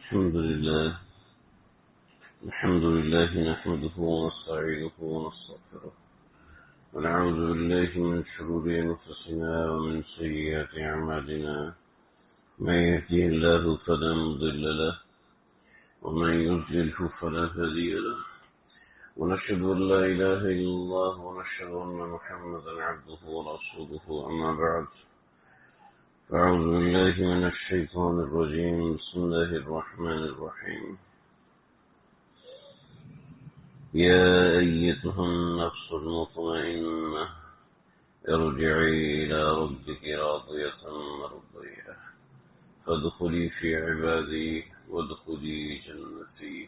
الحمد لله نحمده ونستعينه ونستغفره ونعوذ بالله من شرور أنفسنا ومن سيئات أعمالنا من يهده الله فلا مضل له ومن يضلله فلا هادي له ونشهد أن لا إله إلا الله ونشهد أن محمدا عبده ورسوله أما بعد أعوذ بالله من الشيطان الرجيم بسم الله الرحمن الرحيم يا أيتها النفس المطمئنة ارجعي إلى ربك راضية مرضية فادخلي في عبادي وادخلي جنتي.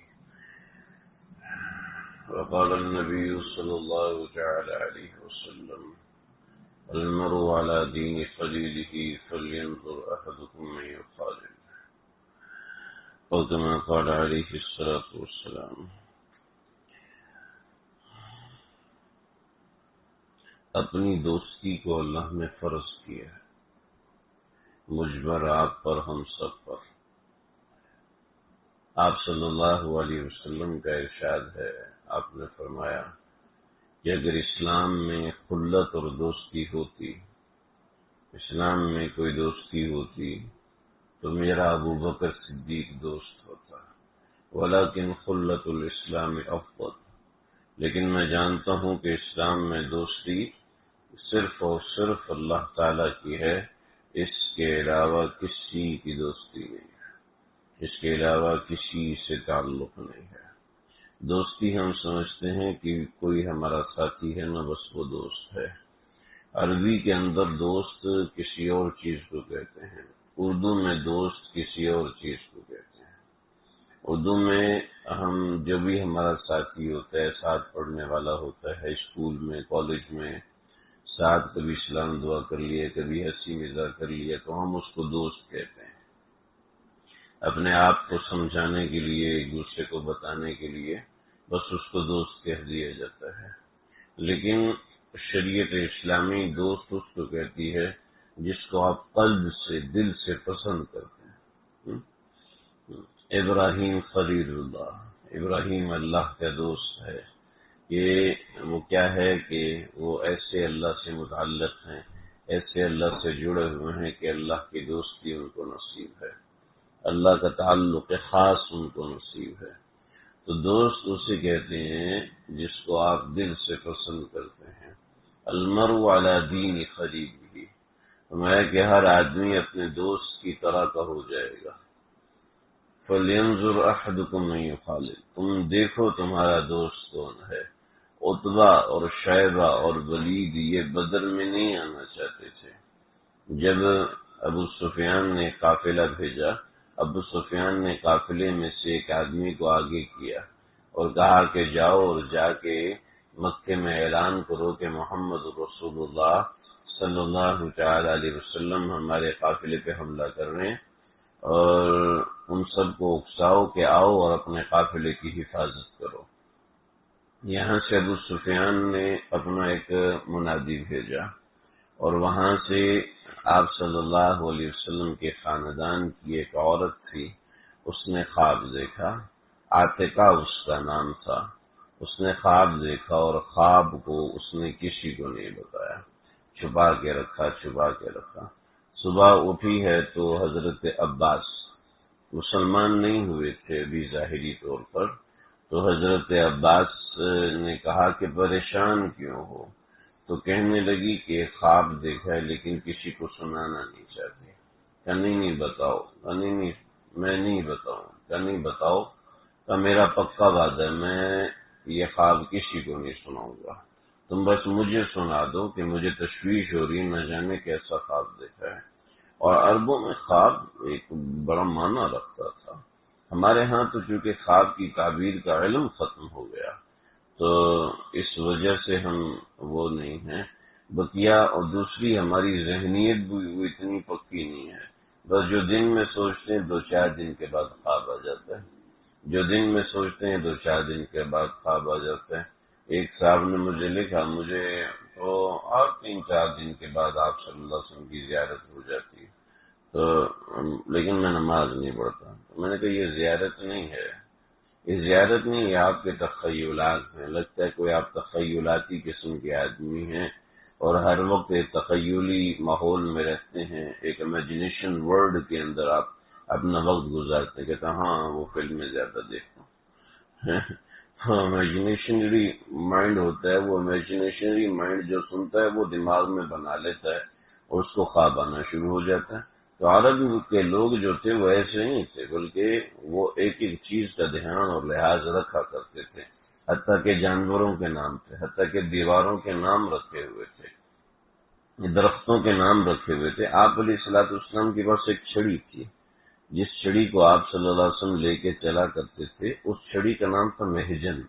وقال النبي صلى الله تعالى عليه وسلم المرء على دين خليله فلينظر أحدكم من يخالل، أو كما قال عليه الصلاة والسلام. اپنی دوستی کو اللہ نے فرض کیا ہے، مجھ پر، آپ پر، ہم سب پر۔ آپ صلی اللہ علیہ وسلم کا ارشاد ہے، آپ نے فرمایا کہ اگر اسلام میں خلت اور دوستی ہوتی، اسلام میں کوئی دوستی ہوتی تو میرا ابو بکر صدیق دوست ہوتا، ولیکن خلت الاسلام افضل، لیکن میں جانتا ہوں کہ اسلام میں دوستی صرف اور صرف اللہ تعالیٰ کی ہے، اس کے علاوہ کسی کی دوستی نہیں ہے، اس کے علاوہ کسی سے تعلق نہیں ہے۔ دوستی ہم سمجھتے ہیں کہ کوئی ہمارا ساتھی ہے نا، بس وہ دوست ہے۔ عربی کے اندر دوست کسی اور چیز کو کہتے ہیں، اردو میں دوست کسی اور چیز کو کہتے ہیں۔ اردو میں ہم جو بھی ہمارا ساتھی ہوتا ہے، ساتھ پڑھنے والا ہوتا ہے، اسکول میں، کالج میں، ساتھ کبھی سلام دعا کر لیا، کبھی ہنسی مزاح کر لیا، تو ہم اس کو دوست کہتے ہیں۔ اپنے آپ کو سمجھانے کے لیے، ایک دوسرے کو بتانے کے لیے بس اس کو دوست کہہ دیا جاتا ہے۔ لیکن شریعت اسلامی دوست اس کو کہتی ہے جس کو آپ قلب سے، دل سے پسند کرتے ہیں۔ ابراہیم خلیل اللہ، ابراہیم اللہ کا دوست ہے۔ یہ وہ کیا ہے کہ وہ ایسے اللہ سے متعلق ہیں، ایسے اللہ سے جڑے ہوئے ہیں کہ اللہ کی دوستی ان کو نصیب ہے، اللہ کا تعلق خاص ان کو نصیب ہے۔ تو دوست اسے کہتے ہیں جس کو آپ دل سے پسند کرتے ہیں۔ المرء علی دین خلیلہ، فرمایا کہ ہر آدمی اپنے دوست کی طرح کا ہو جائے گا۔ فلینظر احدکم من یخالل، تم دیکھو تمہارا دوست کون ہے۔ عتبہ اور شیبہ اور ولید یہ بدر میں نہیں آنا چاہتے تھے۔ جب ابو سفیان نے قافلہ بھیجا، ابو سفیان نے قافلے میں سے ایک آدمی کو آگے کیا اور کہا کہ جاؤ اور جا کے مکے میں اعلان کرو کہ محمد رسول اللہ صلی اللہ تعالی علیہ وسلم ہمارے قافلے پہ حملہ کر رہے ہیں، اور ان سب کو اکساؤ کہ آؤ اور اپنے قافلے کی حفاظت کرو۔ یہاں سے ابو سفیان نے اپنا ایک منادی بھیجا، اور وہاں سے آپ صلی اللہ علیہ وسلم کے خاندان کی ایک عورت تھی، اس نے خواب دیکھا، عاتقہ اس کا نام تھا۔ اس نے خواب دیکھا اور خواب کو اس نے کسی کو نہیں بتایا، چھپا کے رکھا، چھپا کے رکھا۔ صبح اٹھی ہے تو حضرت عباس مسلمان نہیں ہوئے تھے ابھی ظاہری طور پر، تو حضرت عباس نے کہا کہ پریشان کیوں ہو؟ تو کہنے لگی کہ خواب دیکھا ہے لیکن کسی کو سنانا نہیں چاہتی۔ کہ نہیں بتاؤ، نہیں میں نہیں بتاؤں، نہیں بتاؤ، کہ میرا پکا وعدہ ہے میں یہ خواب کسی کو نہیں سناؤں گا، تم بس مجھے سنا دو کہ مجھے تشویش ہو رہی، نہ جانے کیسا خواب دیکھا ہے۔ اور عربوں میں خواب ایک بڑا معنی رکھتا تھا۔ ہمارے ہاں تو چونکہ خواب کی تعبیر کا علم ختم ہو گیا تو اس وجہ سے ہم وہ نہیں ہیں بقیہ، اور دوسری ہماری ذہنیت بھی وہ اتنی پکی نہیں ہے، بس جو دن میں سوچتے ہیں 2-4 دن کے بعد خواب آ جاتا ہے، جو دن میں سوچتے ہیں 2-4 دن کے بعد خواب آ جاتا ہے۔ ایک صاحب نے مجھے لکھا، مجھے تو اور 3-4 دن کے بعد آپ صلی اللہ علیہ وسلم کی زیارت ہو جاتی ہے، تو لیکن میں نماز نہیں پڑھتا۔ میں نے کہا یہ زیارت نہیں ہے، یہ زیارت نہیں، یہ آپ کے تخیلات ہیں، لگتا ہے کوئی آپ تخیلاتی قسم کے آدمی ہیں اور ہر وقت ایک تخیلی ماحول میں رہتے ہیں، ایک امیجنیشن ورلڈ کے اندر آپ اپنا وقت گزارتے ہیں۔ کہتا ہاں وہ فلمیں زیادہ دیکھتا ہوں۔ ہاں امیجنیشنری مائنڈ ہوتا ہے، وہ امیجنیشنری مائنڈ جو سنتا ہے وہ دماغ میں بنا لیتا ہے اور اس کو خواب آنا شروع ہو جاتا ہے۔ تو عرب کے لوگ جو تھے وہ ایسے نہیں تھے، بلکہ وہ ایک ایک چیز کا دھیان اور لحاظ رکھا کرتے تھے، حتیٰ کہ جانوروں کے نام تھے، حتیٰ کہ دیواروں کے نام رکھے ہوئے تھے، درختوں کے نام رکھے ہوئے تھے۔ آپ علیہ الصلوۃ والسلام کے پاس ایک چھڑی تھی، جس چھڑی کو آپ صلی اللہ علیہ وسلم لے کے چلا کرتے تھے، اس چھڑی کا نام تھا مہجن،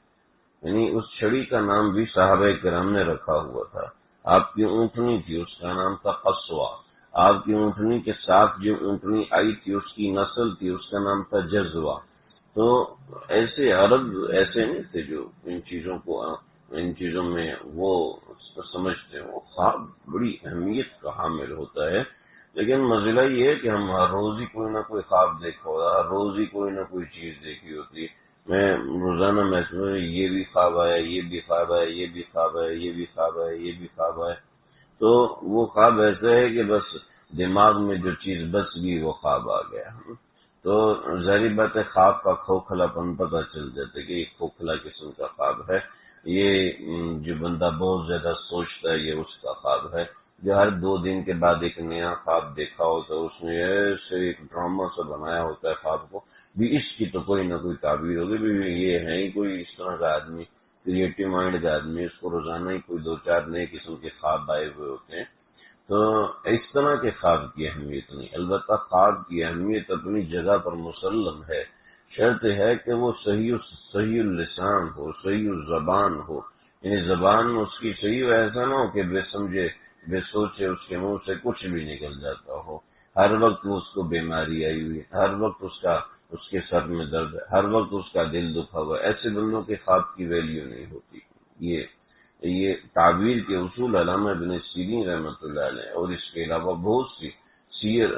یعنی اس چھڑی کا نام بھی صحابہ کرام نے رکھا ہوا تھا۔ آپ کی اونٹنی تھی، اس کا نام تھا قصوہ، آپ کی اونٹنی کے ساتھ جو اونٹنی آئی تھی اس کی نسل تھی، اس کا نام تھا جزوہ۔ تو ایسے عرب ایسے نہیں تھے جو ان چیزوں میں وہ سمجھتے ہیں۔ وہ خواب بڑی اہمیت کا حامل ہوتا ہے، لیکن مسئلہ یہ ہے کہ ہم ہر روز ہی کوئی نہ کوئی خواب دیکھا ہوگا، ہر روز ہی کوئی نہ کوئی چیز دیکھی ہوتی ہے۔ میں روزانہ محسوس یہ بھی خواب آیا، یہ بھی خواب آیا، یہ بھی خواب آیا، یہ بھی خواب آیا، یہ بھی خواب آیا۔ تو وہ خواب ایسا ہے کہ بس دماغ میں جو چیز بس گئی وہ خواب آ گیا۔ تو ظاہر بات ہے خواب کا کھوکھلا پن پتہ چل جاتا ہے کہ یہ کھوکھلا قسم کا خواب ہے، یہ جو بندہ بہت زیادہ سوچتا ہے یہ اس کا خواب ہے، جو ہر 2 دن کے بعد ایک نیا خواب دیکھا ہوتا ہے، اس نے ایسے ایک ڈرامہ سا بنایا ہوتا ہے خواب کو بھی، اس کی تو کوئی نہ کوئی تعبیر ہوگی بھی، یہ ہے ہی کوئی اس طرح کا آدمی، کریٹو مائنڈ کا آدمی، اس کو روزانہ ہی کوئی 2-4 نئے قسم کے خواب آئے ہوئے ہوتے ہیں۔ تو اس طرح کے خواب کی اہمیت نہیں، البتہ خواب کی اہمیت اپنی جگہ پر مسلم ہے، شرط ہے کہ وہ صحیح اللسان ہو، صحیح الزبان ہو، یعنی زبان اس کی صحیح ہو، ایسا نہ ہو کہ بے سمجھے بے سوچے اس کے منہ سے کچھ بھی نکل جاتا ہو، ہر وقت اس کو بیماری آئی ہوئی ہے، ہر وقت اس کے سر میں درد ہے، ہر وقت اس کا دل دکھا ہوا ہے، ایسے بندوں کے خواب کی ویلیو نہیں ہوتی۔ یہ تعبیر کے اصول علامہ ابن سیرین رحمۃ اللہ علیہ اور اس کے علاوہ بہت سی سیر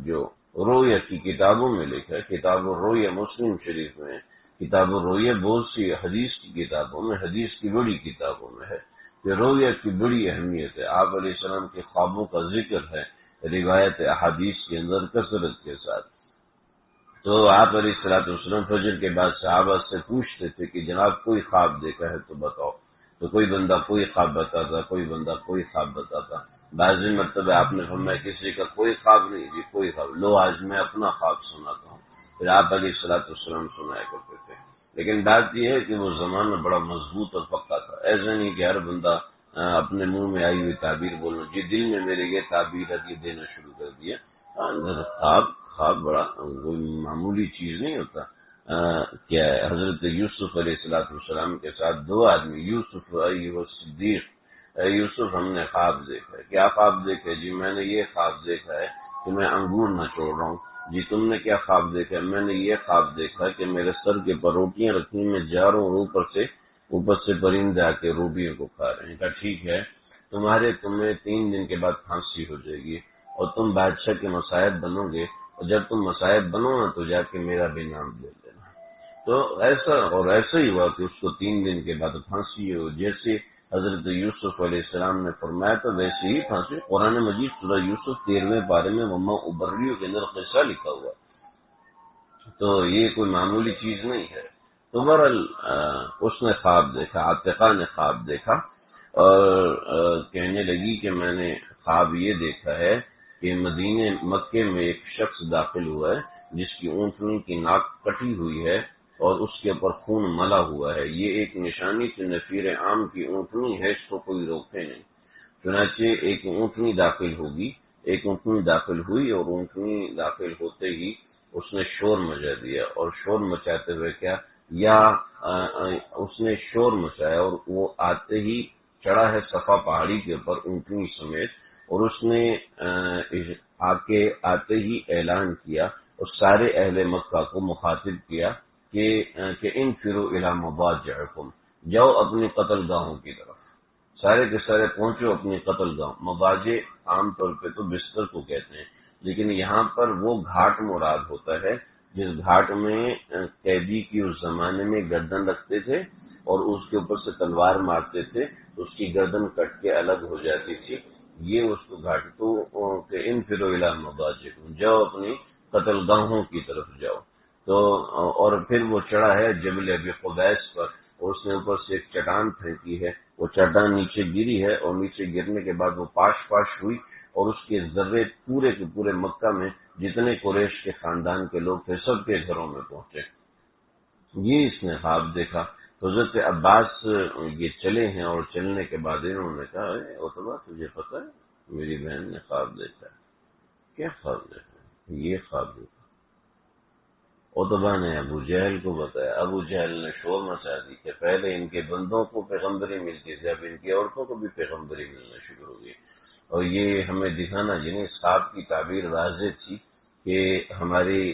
جو رویہ کی کتابوں میں لکھا ہے، کتاب الرویہ مسلم شریف میں، کتاب الرویہ بہت سی حدیث کی کتابوں میں، حدیث کی بڑی کتابوں میں ہے کہ رویہ کی بڑی اہمیت ہے۔ آپ علیہ السلام کے خوابوں کا ذکر ہے روایت احادیث کے اندر کثرت کے ساتھ۔ تو آپ علیہ الصلوۃ والسلام فجر کے بعد صحابہ سے پوچھتے تھے کہ جناب کوئی خواب دیکھا ہے تو بتاؤ، تو کوئی بندہ کوئی خواب بتاتا، کوئی بندہ کوئی خواب بتاتا۔ بعض مرتبہ آپ نے فرمایا کسی کا کوئی خواب نہیں جی، کوئی خواب، لو آج میں اپنا خواب سناتا ہوں، پھر آپ علیہ الصلوۃ والسلام سنایا کرتے تھے۔ لیکن بات یہ ہے کہ وہ زمانہ بڑا مضبوط اور پکا تھا، ایسا نہیں کہ ہر بندہ اپنے منہ میں آئی ہوئی تعبیر بولنا، جی دل میں میرے یہ تعبیر ہے یہ دینا شروع کر دیا۔ خواب بڑا کوئی معمولی چیز نہیں ہوتا۔ کیا ہے حضرت یوسف علیہ الصلوۃ والسلام کے ساتھ 2 آدمی، یوسف ایھا صدیق، یوسف ہم نے خواب دیکھا ہے۔ کیا خواب دیکھا؟ جی میں نے یہ خواب دیکھا ہے کہ میں انگور نہ چھوڑ رہا ہوں۔ جی تم نے کیا خواب دیکھا ہے؟ میں نے یہ خواب دیکھا کہ میرے سر کے پر روٹیاں رکھی میں جا رہا ہوں، اوپر سے پرندے آ کے روٹیوں کو کھا رہے ہیں۔ کہا ٹھیک ہے، تمہیں 3 دن کے بعد پھانسی ہو جائے گی اور تم بادشاہ کے مصاحب بنو گے، اور جب تم مصاحب بنو نا تو جا کے میرا بھی نام لے لینا۔ تو ایسا ہی ہوا کہ اس کو 3 دن کے بعد پھانسی ہو، جیسے حضرت یوسف علیہ السلام نے فرمایا تو ویسے ہی پھانسی۔ قرآن مجید سورہ یوسف 13ویں پارے میں وما ابریو کے اندر قصہ لکھا ہوا، تو یہ کوئی معمولی چیز نہیں ہے۔ تو بہرحال اس نے خواب دیکھا، عاتقہ نے خواب دیکھا اور کہنے لگی کہ میں نے خواب یہ دیکھا ہے کہ مکے میں ایک شخص داخل ہوا ہے جس کی اونٹنی کی ناک کٹی ہوئی ہے اور اس کے اوپر خون ملا ہوا ہے، یہ ایک نشانی کہ نفیر عام کی اونٹنی ہے، اس کو کوئی روکے نہیں۔ چنانچہ ایک اونٹنی داخل ہوئی اور اونٹنی داخل ہوتے ہی اس نے شور مچا دیا، اور شور مچاتے ہوئے اس نے شور مچایا اور وہ آتے ہی چڑھا ہے صفا پہاڑی کے اوپر اونٹنی سمیت، اور اس نے آتے ہی اعلان کیا اور سارے اہل مکہ کو مخاطب کیا کہ انفروا الی مضاجعکم، جاؤ اپنی قتل گاہوں کی طرف، سارے کے سارے پہنچو اپنی قتل گاہ۔ مضاجع عام طور پہ تو بستر کو کہتے ہیں، لیکن یہاں پر وہ گھاٹ مراد ہوتا ہے جس گھاٹ میں قیدی کی اس زمانے میں گردن رکھتے تھے اور اس کے اوپر سے تلوار مارتے تھے تو اس کی گردن کٹ کے الگ ہو جاتی تھی، یہ اس کو گھاٹ تو کہ انفروا الی مضاجعکم، جاؤ اپنی قتل گاہوں کی طرف جاؤ. تو اور پھر وہ چڑھا ہے جبل ابی قبیس پر، اور اس نے اوپر سے ایک چٹان پھینکی ہے، وہ چٹان نیچے گری ہے اور نیچے گرنے کے بعد وہ پاش ہوئی اور اس کے ذرے پورے کے پورے مکہ میں جتنے قریش کے خاندان کے لوگ تھے سب کے گھروں میں پہنچے. یہ اس نے خواب دیکھا. تو حضرت عباس یہ چلے ہیں اور چلنے کے بعد انہوں نے کہا عتبہ تجھے پتہ ہے میری بہن نے خواب دیکھا ہے. کیا خواب دیکھا؟ یہ خواب دیکھا. عتبہ نے ابو جہل کو بتایا. ابو جہل نے شور مچا دی کہ پہلے ان کے بندوں کو پیغمبری ملتی تھی، اب ان کی عورتوں کو بھی پیغمبری ملنا شروع ہو گئی. اور یہ ہمیں دکھانا جنہیں اس خواب کی تعبیر واضح تھی کہ ہماری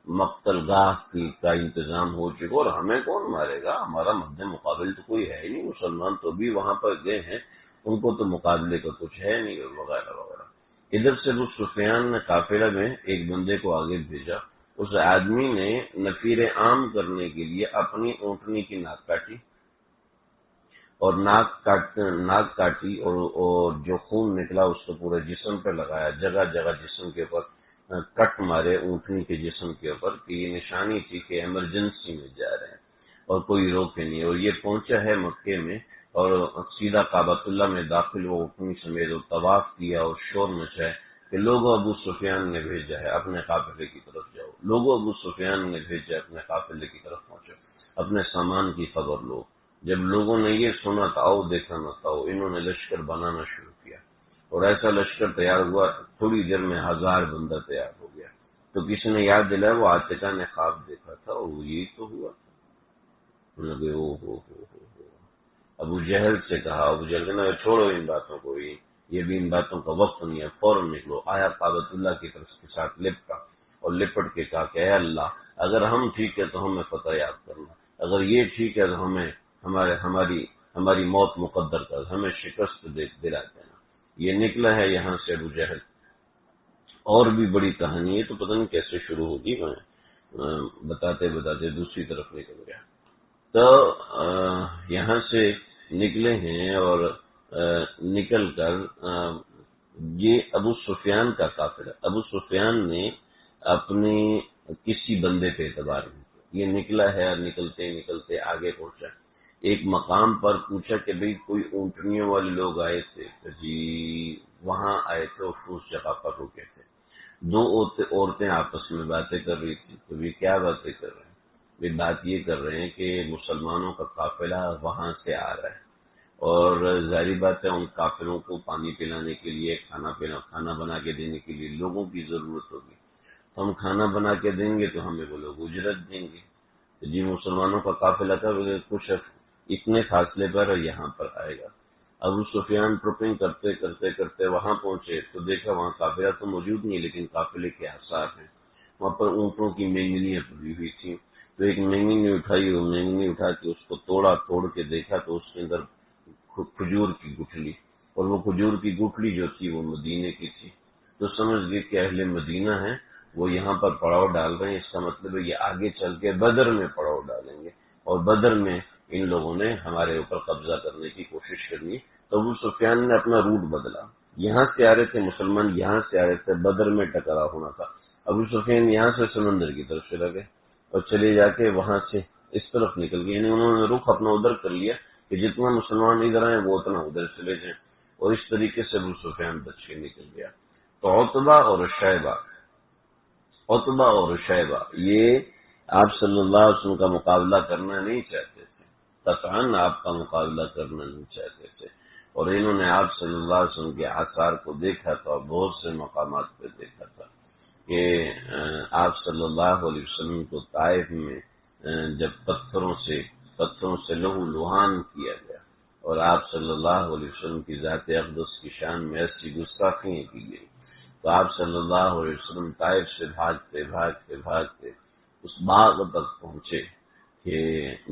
مقتل گاہ کا انتظام ہو چکا اور ہمیں کون مارے گا، ہمارا مد مقابل تو کوئی ہے ہی نہیں، مسلمان تو بھی وہاں پر گئے ہیں، ان کو تو مقابلے کا کچھ ہے نہیں وغیرہ وغیرہ. ادھر سے ابو سفیان نے قافلہ میں ایک بندے کو آگے بھیجا. اس آدمی نے نفیر عام کرنے کے لیے اپنی اونٹنی کی ناک کاٹی اور ناک کاٹی اور جو خون نکلا اس کو پورے جسم پہ لگایا، جگہ جگہ جسم کے اوپر کٹ مارے اونٹنی کے جسم کے اوپر کہ یہ نشانی تھی کہ ایمرجنسی میں جا رہے ہیں اور کوئی روکے نہیں. اور یہ پہنچا ہے مکے میں اور سیدھا کعبۃ اللہ میں داخل وہ اونٹنی سمیت طواف کیا اور شور مچائے کہ لوگوں ابو سفیان نے بھیجا ہے اپنے قافلے کی طرف جاؤ، لوگوں ابو سفیان نے بھیجا ہے اپنے قافلے کی طرف پہنچو، اپنے سامان کی خبر لو. جب لوگوں نے یہ سنا تو آؤ دیکھا نہ تھا، انہوں نے لشکر بنانا شروع کیا اور ایسا لشکر تیار ہوا تھوڑی دیر میں 1000 بندہ تیار ہو گیا. تو کسی نے یاد دلایا وہ عاتقہ نے خواب دیکھا تھا اور یہی تو ہوا. لگے ہو. ابو جہل سے کہا، ابو جہل نے چھوڑو ان باتوں کو، یہ بھی ان باتوں کا وقت نہیں ہے، فوراً نکلو. آیا کعبۃ اللہ کی طرف کے ساتھ لپٹا اور لپٹ کے کہا کہ اے اللہ اگر ہم ٹھیک ہے تو ہمیں فتح یاد کرنا، اگر یہ ٹھیک ہے تو ہمیں ہماری موت مقدر کر، ہمیں شکست دلا دینا. یہ نکلا ہے یہاں سے ابو جہل. اور بھی بڑی کہانی ہے تو پتہ نہیں کیسے شروع ہوگی، میں بتاتے بتاتے دوسری طرف نکل گیا. تو یہاں سے نکلے ہیں اور نکل کر یہ ابو سفیان کا قافلہ، ابو سفیان نے اپنے کسی بندے پہ اعتبار نہیں کیا، یہ نکلا ہے اور نکلتے نکلتے آگے پہنچا. ایک مقام پر پوچھا کہ بھئی کوئی اونٹنیوں والے لوگ آئے تھے؟ جی وہاں آئے تھے اور اس جگہ پر رکے تھے. 2 عورتیں آپس میں باتیں کر رہی تھی. تو بھی کیا باتیں کر رہے ہیں؟ بھی بات یہ کر رہے ہیں کہ مسلمانوں کا قافلہ وہاں سے آ رہا ہے اور ظاہری بات ہے ان قافلوں کو پانی پلانے کے لیے کھانا بنا کے دینے کے لیے لوگوں کی ضرورت ہوگی. ہم کھانا بنا کے دیں گے تو ہمیں وہ لوگ اجرت دیں گے. جی مسلمانوں کا قافلہ تھا کچھ اتنے فاصلے پر یہاں پر آئے گا. ابو سفیان ٹرپنگ کرتے کرتے کرتے وہاں پہنچے تو دیکھا وہاں قافلہ تو موجود نہیں لیکن قافلے کے آثار ہیں. وہاں پر اونٹوں کی مینگنیاں پڑی ہوئی تھیں. تو ایک مینگنی اٹھائی، وہ مینگنی اٹھا کے اس کو توڑ کے دیکھا تو اس کے اندر کھجور کی گٹھلی، اور وہ کھجور کی گٹھلی جو تھی وہ مدینے کی تھی. تو سمجھ گئے کہ اہل مدینہ ہیں، وہ یہاں پر پڑاؤ ڈال رہے ہیں. اس کا مطلب ہے یہ آگے چل کے بدر میں پڑاؤ ڈالیں گے اور بدر میں ان لوگوں نے ہمارے اوپر قبضہ کرنے کی کوشش کرنی. تو ابو سفیان نے اپنا روٹ بدلا. یہاں سے آ رہے تھے مسلمان، یہاں سے آ رہے تھے، بدر میں ٹکرا ہونا تھا. ابو سفیان یہاں سے سمندر کی طرف چلا گئے اور چلے جا کے وہاں سے اس طرف نکل گئے، یعنی انہوں نے رخ اپنا ادھر کر لیا کہ جتنا مسلمان ادھر آئے وہ اتنا ادھر چلے جائیں. اور اس طریقے سے ابو سفیان بچ کے نکل گیا. تو عتبہ اور شیبہ یہ آپ صلی اللہ علیہ وسلم کا مقابلہ کرنا نہیں چاہتے تھے، قطعاً آپ کا مقابلہ کرنا نہیں چاہتے تھے. اور انہوں نے آپ صلی اللہ علیہ وسلم کے آثار کو دیکھا تھا اور بہت سے مقامات پہ دیکھا تھا کہ آپ صلی اللہ علیہ وسلم کو طائف میں جب پتھروں سے لہو لہان کیا گیا اور آپ صلی اللہ علیہ وسلم کی ذات اقدس کی شان میں ایسی گستاخیاں کی گئی تو آپ صلی اللہ علیہ وسلم طائف سے بھاگتے اس باغ تک پہنچے کہ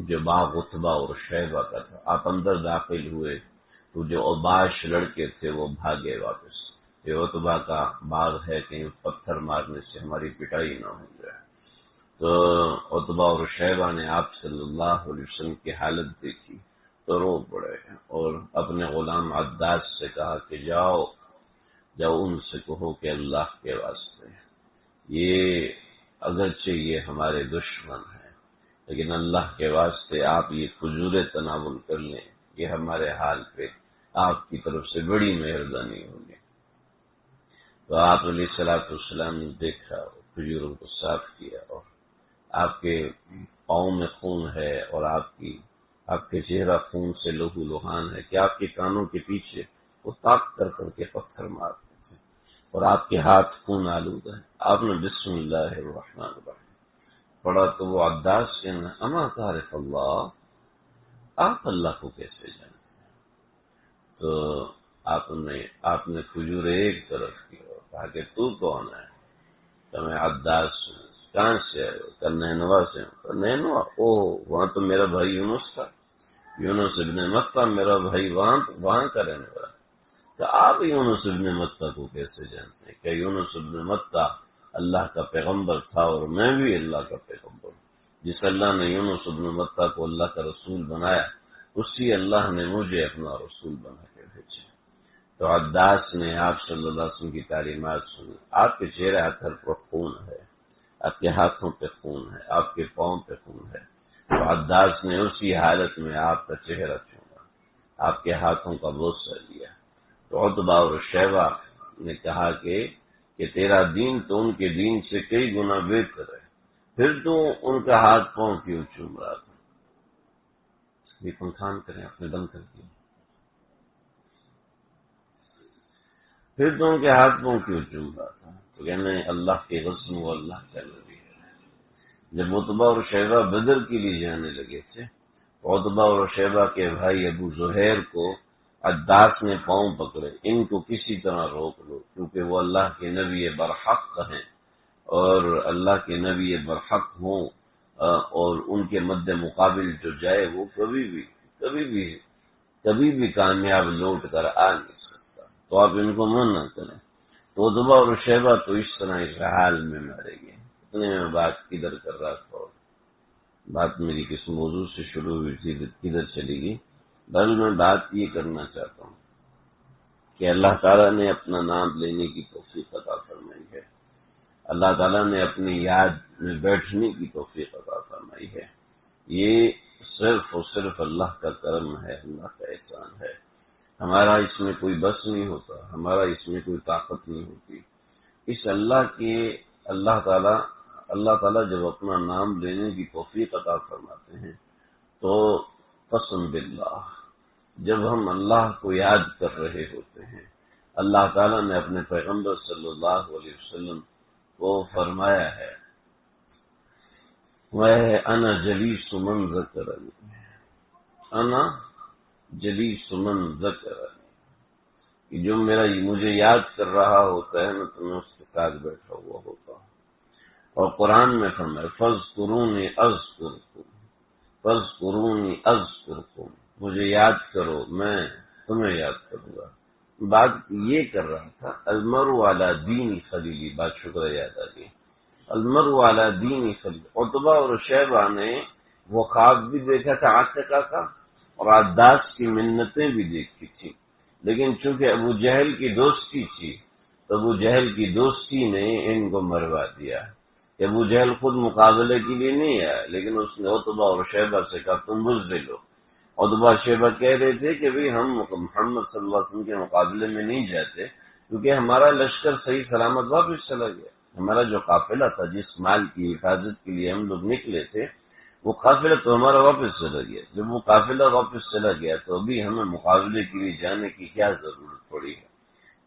جو باغ عتبہ اور شیبہ کا تھا. آپ اندر داخل ہوئے تو جو اوباش لڑکے تھے وہ بھاگے واپس. یہ عتبہ کا باغ ہے، کہیں پتھر مارنے سے ہماری پٹائی نہ ہو جائے. تو عتبہ اور شیبہ نے آپ صلی اللہ علیہ وسلم کی حالت دیکھی تو رو پڑے اور اپنے غلام عداس سے کہا کہ جاؤ ان سے کہو کہ اللہ کے واسطے یہ اگرچہ یہ ہمارے دشمن ہیں لیکن اللہ کے واسطے آپ یہ کھجورے تناول کر لیں، یہ ہمارے حال پہ آپ کی طرف سے بڑی مہربانی ہوگی۔ تو آپ علیہ الصلوۃ والسلام نے دیکھا، کھجوروں کو صاف کیا اور آپ کے پاؤں میں خون ہے اور آپ کے چہرہ خون سے لہو لہان ہے کہ آپ کے کانوں کے پیچھے وہ تاک کر کے پتھر مارتے تھے اور آپ کے ہاتھ خون آلود ہے۔ آپ نے بسم اللہ الرحمن الرحیم پڑھا تو وہ عداس سے اما تعرف اللہ، آپ اللہ کو کیسے جانتے ہیں؟ تو آپ نے کھجور ایک طرف کی اور کہا کہ تو کون ہے؟ تو میں عداس ہوں۔ کہاں سے ہے؟ کہ نینوا سے ہوں۔ نینوا؟ وہاں تو میرا بھائی یونس تھا، یونس ابن متہ میرا بھائی وہاں کا رہنے والا۔ کہ آپ یونس ابن متہ کو کیسے جانتے ہیں؟ کہ یونس ابن متہ اللہ کا پیغمبر تھا اور میں بھی اللہ کا پیغمبر ہوں۔ جس اللہ نے یونس ابن متہ کو اللہ کا رسول بنایا، اسی اللہ نے مجھے اپنا رسول بنا کے بھیجا۔ تو عداس نے آپ صلی اللہ علیہ وسلم کی تعلیمات سنی۔ آپ کے چہرے ہاتھ پر خون ہے، آپ کے ہاتھوں پہ خون ہے، آپ کے پاؤں پہ خون ہے۔ تو عداس نے اسی حالت میں آپ کا چہرہ چوما، آپ کے ہاتھوں کا بوسہ لیا۔ تو عتبہ اور شیبہ نے کہا کہ تیرا دین تو ان کے دین سے کئی گنا بہتر ہے، پھر تو ان کا ہاتھ پاؤں کیوں چوم رہا تھا؟ یہ پنکھان کریں، اپنے بند کر دیا۔ پھر تو ان کے ہاتھ پاؤں کیوں چوم رہا تھا؟ تو کہنے اللہ کے قسم وہ اللہ کا نبی ہے۔ جب عتبہ اور شیبہ بدر کے لیے جانے لگے تھے، عتبہ اور شیبہ کے بھائی ابو زہیر کو عداس نے پاؤں پکڑے، ان کو کسی طرح روک لو کیونکہ وہ اللہ کے نبی برحق ہیں، اور اللہ کے نبی برحق ہوں اور ان کے مد مقابل جو جائے وہ کبھی بھی کامیاب لوٹ کر آ نہیں سکتا، تو آپ ان کو منع نہ کریں۔ تو عتبہ اور شیبہ تو اس طرح اس حال میں مارے گئے۔ اتنے میں بات کدھر کر رہا تھا، بات میری کس موضوع سے شروع ہوئی تھی، کدھر چلی گئی؟ بل میں بات یہ کرنا چاہتا ہوں کہ اللہ تعالیٰ نے اپنا نام لینے کی توفیق عطا فرمائی ہے، اللہ تعالیٰ نے اپنی یاد میں بیٹھنے کی توفیق عطا فرمائی ہے۔ یہ صرف اور صرف اللہ کا کرم ہے، اللہ کا احسان ہے۔ ہمارا اس میں کوئی بس نہیں ہوتا، ہمارا اس میں کوئی طاقت نہیں ہوتی۔ اس اللہ تعالیٰ جب اپنا نام لینے کی توفیق عطا فرماتے ہیں تو قسم باللہ جب ہم اللہ کو یاد کر رہے ہوتے ہیں، اللہ تعالیٰ نے اپنے پیغمبر صلی اللہ علیہ وسلم کو فرمایا ہے انا جلیس من ذکرنی، انا جلیس من ذکرنی، کہ جو مجھے یاد کر رہا ہوتا ہے نا تو میں اس کے ساتھ بیٹھا ہوا ہوتا ہوں۔ اور قرآن میں فرمایا فاذکرونی اذکرکم، فاذکرونی اذکرکم، مجھے یاد کرو میں تمہیں یاد کروں گا۔ بات یہ کر رہا تھا المرء علی دین خلیلی، بات شکر یاد آ گئی، المرء علی دین خلیلی۔ عتبہ اور شیبہ نے وہ خواب بھی دیکھا تھا عاتقہ کا اور عداس کی منتیں بھی دیکھی تھی، لیکن چونکہ ابو جہل کی دوستی تھی تو ابو جہل کی دوستی نے ان کو مروا دیا۔ ابو جہل خود مقابلے کے لیے نہیں آیا، لیکن اس نے عتبہ اور شیبہ سے کہا تم بزدل ہو۔ عتبہ شیبہ کہہ رہے تھے کہ ہم محمد صلی اللہ علیہ وسلم کے مقابلے میں نہیں جاتے کیونکہ ہمارا لشکر صحیح سلامت واپس چلا گیا، ہمارا جو قافلہ تھا جس مال کی حفاظت کے لیے ہم لوگ نکلے تھے وہ قافلہ تو ہمارا واپس چلا گیا۔ جب وہ قافلہ واپس چلا گیا تو ابھی ہمیں مقابلے کے لیے جانے کی کیا ضرورت پڑی ہے؟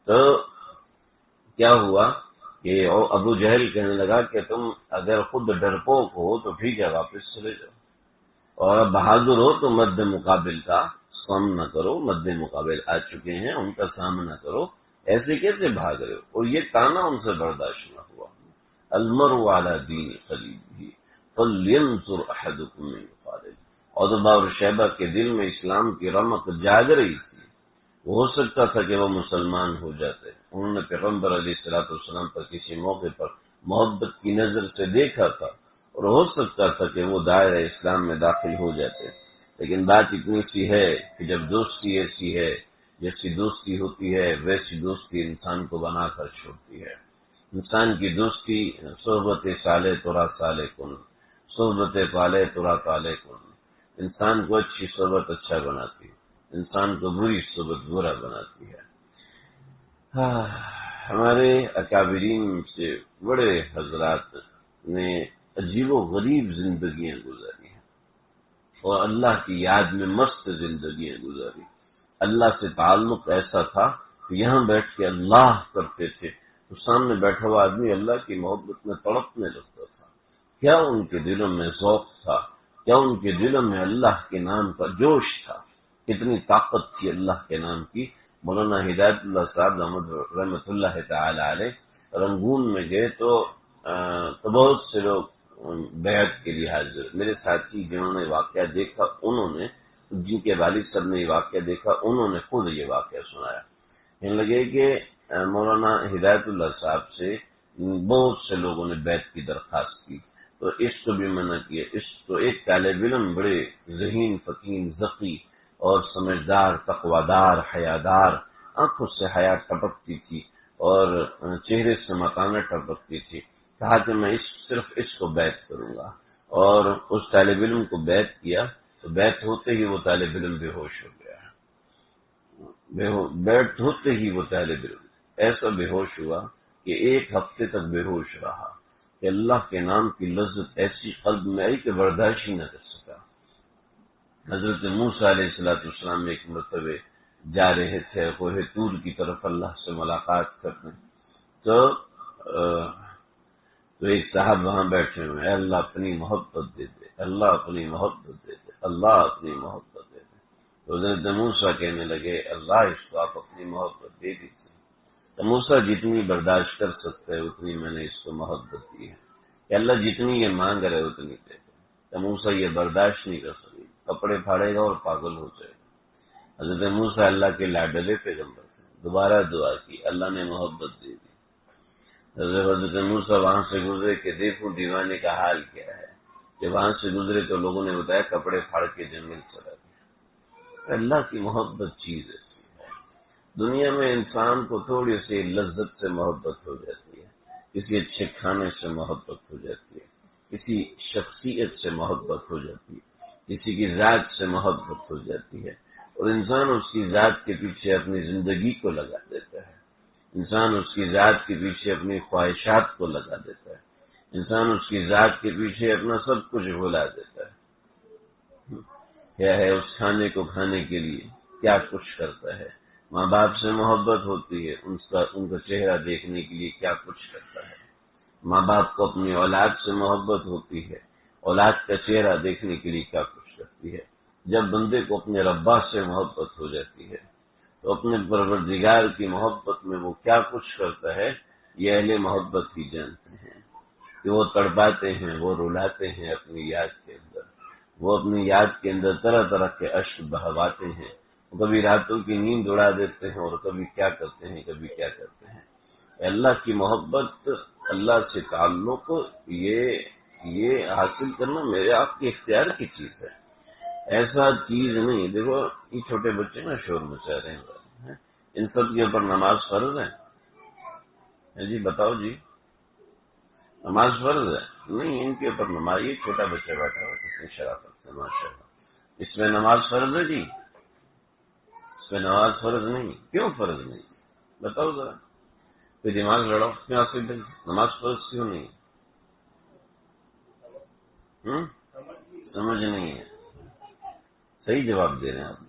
تو کیا ہوا کہ ابو جہل کہنے لگا کہ تم اگر خود ڈرپوک ہو تو ٹھیک ہے واپس چلے جاؤ، اور بہادر ہو تو مد مقابل کا سامنا کرو، مد مقابل آ چکے ہیں ان کا سامنا کرو، ایسے کیسے بھاگ رہے ہو؟ اور یہ تانا ان سے برداشت نہ ہوا۔ المرء علی دین خلیلہ فلینظر احدکم من یخالل۔ عتبہ اور شیبہ کے دل میں اسلام کی رمق جاگ رہی تھی، ہو سکتا تھا کہ وہ مسلمان ہو جاتے۔ انہوں نے پیغمبر علیہ الصلوۃ والسلام پر کسی موقع پر محبت کی نظر سے دیکھا تھا اور ہو سکتا تھا کہ وہ دائرہ اسلام میں داخل ہو جاتے، لیکن بات اتنی سی ہے کہ جب دوستی ایسی ہے، جیسی دوستی ہوتی ہے ویسی دوستی انسان کو بنا کر چھوڑتی ہے۔ انسان کی دوستی صحبت صالح ترا صالح کن، صحبت پالے ترا پالے کن، انسان کو اچھی صحبت اچھا بناتی، انسان کو بری صحبت برا بناتی ہے۔ ہمارے اکابرین سے بڑے حضرات نے عجیب و غریب زندگیاں گزاری ہیں اور اللہ کی یاد میں مست زندگیاں گزاری۔ اللہ سے تعلق ایسا تھا کہ یہاں بیٹھ کے اللہ کرتے تھے تو سامنے بیٹھا ہوا آدمی اللہ کی محبت میں تڑپنے لگتا تھا۔ کیا ان کے دلوں میں ذوق تھا، کیا ان کے دلوں میں اللہ کے نام کا جوش تھا، کتنی طاقت تھی اللہ کے نام کی۔ مولانا ہدایت اللہ صاحب رحمۃ اللہ تعالی علیہ رنگون میں گئے تو بہت سے لوگ بیعت کے لیے حاضر۔ میرے ساتھی جنہوں نے واقعہ دیکھا، انہوں نے، جن کے والد صاحب نے یہ واقعہ دیکھا، انہوں نے خود یہ واقعہ سنایا۔ کہنے لگے کہ مولانا ہدایت اللہ صاحب سے بہت سے لوگوں نے بیعت کی درخواست کی تو اس کو بھی منع کیا۔ اس کو ایک طالب علم بڑے ذہین، فطین، ذکی اور سمجھدار، تقوادار، حیادار، آنکھوں سے حیا ٹپکتی تھی اور چہرے سے مکانہ ٹپکتی تھی، کہا کہ میں صرف اس کو بیعت کروں گا، اور اس طالب علم کو بیعت کیا تو بیعت ہوتے ہی وہ طالب علم بے ہوش ہو گیا۔ بیعت ہوتے ہی وہ طالب علم ایسا بے ہوش ہوا کہ ایک ہفتے تک بے ہوش رہا کہ اللہ کے نام کی لذت ایسی قلب میں آئی کہ برداشت ہی نہ کر سکا۔ حضرت موسیٰ علیہ السلام ایک مرتبہ جا رہے تھے کوہ طور کی طرف اللہ سے ملاقات کرنے، تو ایک صاحب وہاں بیٹھے ہوئے، اے اللہ اپنی محبت دے دے، اللہ اپنی محبت دے دے، اللہ اپنی محبت دے دے۔ تو حضرت موسیٰ کہنے لگے اللہ اس کو آپ اپنی محبت دے دیجیے۔ تو موسیٰ جتنی برداشت کر سکتے ہے اتنی میں نے اس کو محبت دی ہے کہ اللہ جتنی یہ مانگ رہے اتنی دے دے۔ تو موسیٰ یہ برداشت نہیں کر سکے، کپڑے پھاڑے گا اور پاگل ہو جائے گا۔ حضرت موسیٰ اللہ کے لاڈلے پیغمبر تھے، دوبارہ دعا کی، اللہ نے محبت دے دی۔ حضرت موسیٰ وہاں سے گزرے کہ دیکھوں دیوانے کا حال کیا ہے، جب وہاں سے گزرے تو لوگوں نے بتایا کپڑے پھاڑ کے جنگل چلا گیا۔ اللہ کی محبت چیز ہے، دنیا میں انسان کو تھوڑی سی لذت سے محبت ہو جاتی ہے، کسی اچھے کھانے سے محبت ہو جاتی ہے، کسی شخصیت سے محبت ہو جاتی ہے، کسی کی ذات سے محبت ہو جاتی ہے، اور انسان اس کی ذات کے پیچھے اپنی زندگی کو لگا دیتا ہے، انسان اس کی ذات کے پیچھے اپنی خواہشات کو لگا دیتا ہے، انسان اس کی ذات کے پیچھے اپنا سب کچھ بھلا دیتا ہے۔ کیا ہے اس کھانے کو کھانے کے لیے کیا کچھ کرتا ہے، ماں باپ سے محبت ہوتی ہے، ان کا چہرہ دیکھنے کے لیے کیا کچھ کرتا ہے، ماں باپ کو اپنی اولاد سے محبت ہوتی ہے، اولاد کا چہرہ دیکھنے کے لیے کیا کچھ کرتی ہے۔ جب بندے کو اپنے ربا سے محبت ہو جاتی ہے تو اپنے پروردگار کی محبت میں وہ کیا کچھ کرتا ہے یہ اہل محبت ہی جانتے ہیں، کہ وہ تڑپاتے ہیں، وہ رلاتے ہیں اپنی یاد کے اندر، وہ اپنی یاد کے اندر طرح طرح کے اشک بہواتے ہیں، کبھی راتوں کی نیند اڑا دیتے ہیں اور کبھی کیا کرتے ہیں، کبھی کیا کرتے ہیں۔ اللہ کی محبت، اللہ سے تعلق، یہ حاصل کرنا میرے آپ کے اختیار کی چیز ہے، ایسا چیز نہیں۔ دیکھو یہ چھوٹے بچے نا شور مچا رہے ہیں، ان سب کے اوپر نماز فرض ہے؟ جی بتاؤ جی، نماز فرض ہے؟ نہیں، ان کے اوپر نماز، یہ چھوٹا بچہ بیٹھا ہوا کتنی شرافت سے ماشاء اللہ، اس میں نماز فرض ہے جی؟ اس میں نماز فرض نہیں، کیوں فرض نہیں بتاؤ ذرا، کوئی دماغ لڑاؤ، کیوں آصف بھائی نماز فرض کیوں نہیں؟ سمجھ نہیں ہے، صحیح جواب دے رہے ہیں آپ،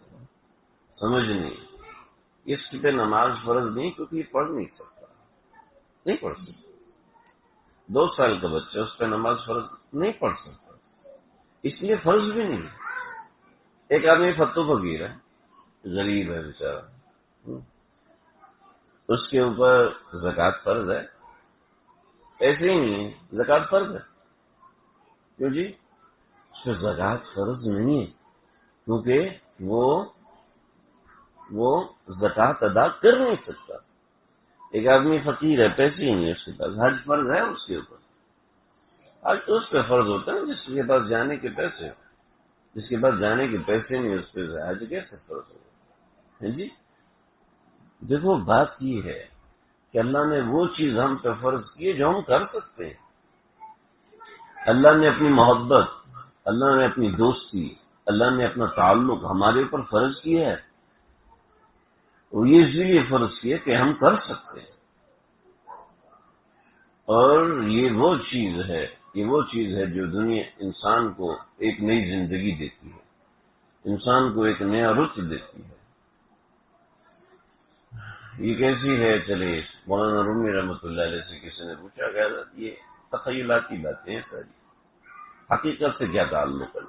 سمجھ نہیں، اس پہ نماز فرض نہیں کیونکہ یہ پڑھ نہیں سکتا، نہیں پڑھ سکتا، 2 سال کا بچہ اس پہ نماز فرض نہیں پڑھ سکتا، اس لیے فرض بھی نہیں۔ ایک آدمی فتو فقیر ہے، غریب ہے بیچارہ، اس کے اوپر زکوٰۃ فرض ہے؟ ایسے ہی نہیں ہے، زکوٰۃ فرض ہے، کیوں جی؟ اس پہ زکوٰۃ فرض نہیں ہے کیونکہ وہ زکوٰۃ ادا کر نہیں سکتا۔ ایک آدمی فقیر ہے، پیسے ہی نہیں ہے اس کے پاس، حج فرض ہے اس کے اوپر؟ آج تو اس پہ فرض ہوتا ہے جس کے پاس جانے کے پیسے، جس کے پاس جانے کے پیسے نہیں اس پہ آج کیسے فرض ہوگا؟ جی دیکھو بات یہ ہے کہ اللہ نے وہ چیز ہم پہ فرض کی ہے جو ہم کر سکتے ہیں۔ اللہ نے اپنی محبت، اللہ نے اپنی دوستی، اللہ نے اپنا تعلق ہمارے اوپر فرض کیا ہے، اور یہ اس لیے فرض کیا کہ ہم کر سکتے ہیں۔ اور یہ وہ چیز ہے جو دنیا انسان کو ایک نئی زندگی دیتی ہے، انسان کو ایک نیا رخ دیتی ہے۔ یہ کیسی ہے؟ چلے مولانا رومی رحمۃ اللہ علیہ سے کسی نے پوچھا کہ یہ تخیلاتی باتیں ہیں ساری، حقیقت سے کیا تعلق ہے؟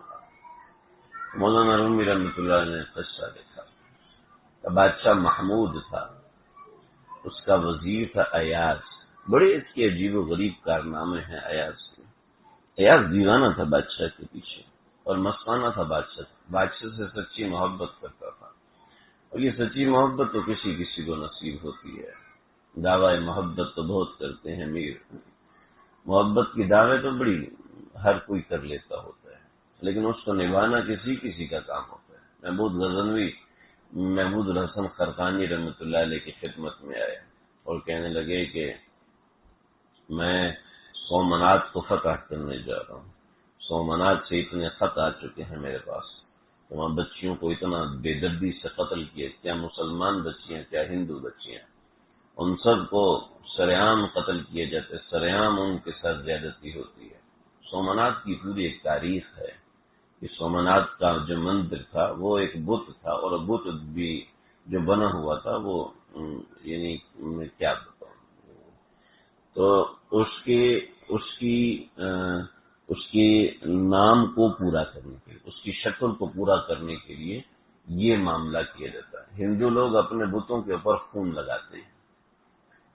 مولانا رومی رحمۃ اللہ علیہ نے قصہ لکھا کہ بادشاہ محمود تھا، اس کا وزیر تھا ایاز، بڑے اس کے عجیب و غریب کارنامے ہیں ایاز کے۔ ایاز دیوانہ تھا بادشاہ کے پیچھے اور مستانہ تھا بادشاہ سے سچی محبت کرتا تھا، اور یہ سچی محبت تو کسی کسی کو نصیب ہوتی ہے۔ دعوی محبت تو بہت کرتے ہیں میر، محبت کی دعوے تو بڑی ہر کوئی کر لیتا ہوتا ہے، لیکن اس کو نبھانا کسی کسی کا کام ہوتا ہے۔ محمود غزنوی محمود الحسن خرقانی رحمۃ اللہ علیہ کی خدمت میں آئے اور کہنے لگے کہ میں سومنات کو فتح کرنے جا رہا ہوں، سومنات سے اتنے خط آ چکے ہیں میرے پاس، وہاں بچیوں کو اتنا بے دردی سے قتل کیا، کیا مسلمان بچیاں کیا ہندو بچیاں، ان سب کو سرعام قتل کیے جاتے، سرعام ان کے ساتھ زیادتی ہوتی ہے۔ سومنات کی پوری ایک تاریخ ہے کہ سومنات کا جو مندر تھا وہ ایک بت تھا، اور بت بھی جو بنا ہوا تھا وہ یعنی میں کیا بتاؤں، تو اس کی نام کو پورا کرنے کے لیے، اس کی شکل کو پورا کرنے کے لیے یہ معاملہ کیا جاتا ہے۔ ہندو لوگ اپنے بتوں کے اوپر خون لگاتے ہیں،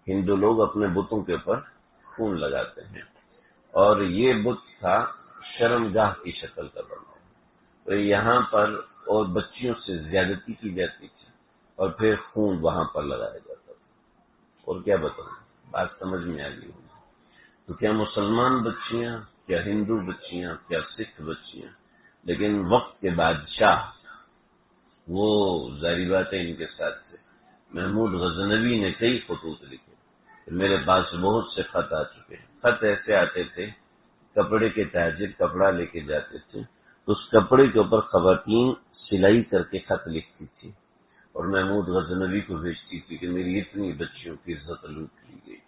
ہندو لوگ اپنے بتوں کے اوپر خون لگاتے ہیں، اور یہ بت تھا شرمگاہ کی شکل کا بنا ہوا، تو یہاں پر اور بچیوں سے زیادتی کی جاتی تھی، اور پھر خون وہاں پر لگایا جاتا تھا۔ اور کیا بتاؤں، بات سمجھ میں آ گئی ہوگی۔ تو کیا مسلمان بچیاں، کیا ہندو بچیاں، کیا سکھ بچیاں، لیکن وقت کے بادشاہ وہ ظاہری باتیں ان کے ساتھ تھے۔ محمود غزنوی نے کئی خطوط لکھے، میرے پاس بہت سے خط آ چکے ہیں۔ خط ایسے آتے تھے، کپڑے کے تاجر کپڑا لے کے جاتے تھے تو اس کپڑے کے اوپر خواتین سلائی کر کے خط لکھتی تھی اور محمود غزنوی کو بھیجتی تھی کہ میری اتنی بچیوں کی عزت لوٹ لی گئی،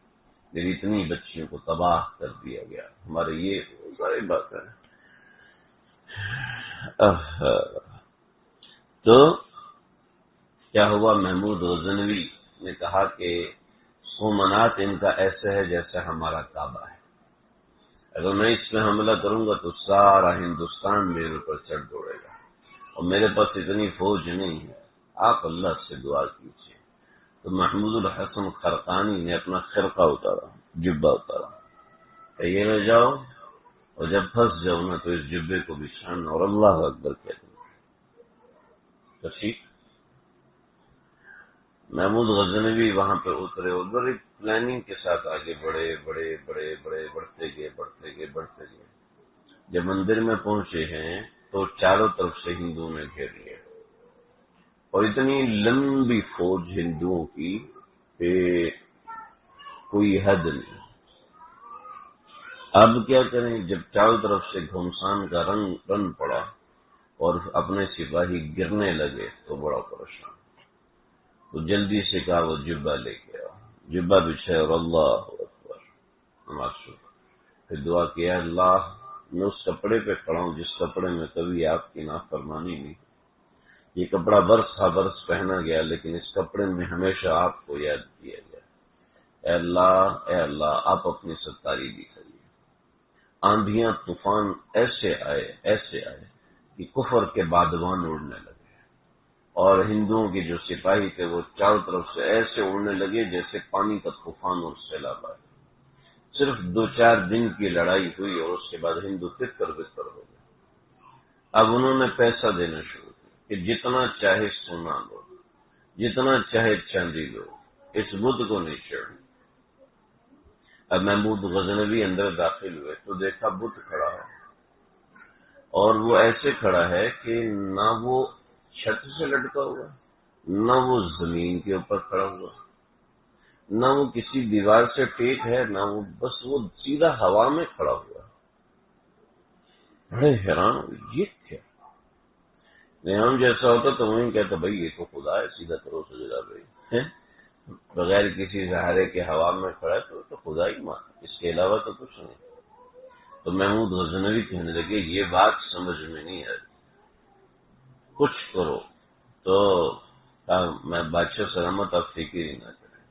میری اتنی بچیوں کو تباہ کر دیا گیا، ہمارے یہ ساری بات ہے۔ تو کیا ہوا، محمود غزنوی نے کہا کہ سومنات ان کا ایسا ہے جیسے ہمارا کعبہ ہے، اگر میں اس میں حملہ کروں گا تو سارا ہندوستان میرے اوپر چڑھ دوڑے گا، اور میرے پاس اتنی فوج نہیں ہے، آپ اللہ سے دعا کیجیے۔ تو محمود الحسن خرقانی نے اپنا خرقہ اتارا، جبہ اتارا، کہ یہ میں جاؤ اور جب پھنس جاؤ نا تو اس جبے کو بچھانا اور اللہ اکبر کہہ دوں۔ تو ٹھیک محمود غزنوی وہاں پہ اترے اور بڑی پلاننگ کے ساتھ آگے بڑھے بڑھتے گئے۔ جب مندر میں پہنچے ہیں تو چاروں طرف سے ہندوؤں نے گھیر لیا، اور اتنی لمبی فوج ہندوؤں کی کہ کوئی حد نہیں۔ اب کیا کریں، جب چاروں طرف سے گھمسان کا رن پڑا اور اپنے سپاہی گرنے لگے تو بڑا پریشان، تو جلدی سے کہا وہ جبہ لے کے آؤ، جبہ بچھایا اور اللہ اکبر، نماز شروع، پھر دعا کیا، اللہ میں اس کپڑے پہ کھڑا ہوں جس کپڑے میں کبھی آپ کی نافرمانی نہیں، یہ کپڑا برس ہا برس پہنا گیا لیکن اس کپڑے میں ہمیشہ آپ کو یاد کیا گیا، اے اللہ آپ اپنی ستاری دکھائیے۔ آندھیاں طوفان ایسے آئے کہ کفر کے بادبان اڑنے لگے، اور ہندوؤں کے جو سپاہی تھے وہ چاروں طرف سے ایسے اڑنے لگے جیسے پانی کا طوفان اور سیلاب آئے۔ صرف 2-4 دن کی لڑائی ہوئی اور اس کے بعد ہندو تتر بتر ہو گئے۔ اب انہوں نے پیسہ دینا شروع کیا کہ جتنا چاہے سونا لو، جتنا چاہے چاندی لو، اس بدھ کو نہیں چھیڑنا۔ اب محمود غزنوی اندر داخل ہوئے تو دیکھا بت کھڑا ہے، اور وہ ایسے کھڑا ہے کہ نہ وہ چھت سے لٹکا ہوا، نہ وہ زمین کے اوپر کھڑا ہوا، نہ وہ کسی دیوار سے ٹیک ہے، نہ وہ، بس وہ سیدھا ہوا میں کھڑا ہوا۔ بڑے حیران ہوئے، یہ کیا؟ ہم جیسا ہوتا تو وہیں کہتا بھائی یہ تو خدا ہے، سیدھا کرو سجدہ بھائی، بغیر کسی سہارے کے ہوا میں کھڑا ہے تو خدا ہی مان، اس کے علاوہ تو کچھ نہیں۔ تو محمود غزنوی کہنے لگے یہ بات سمجھ میں نہیں آئی، کچھ کرو۔ تو میں بادشاہ سلامت آپ فکر ہی نہ کریں،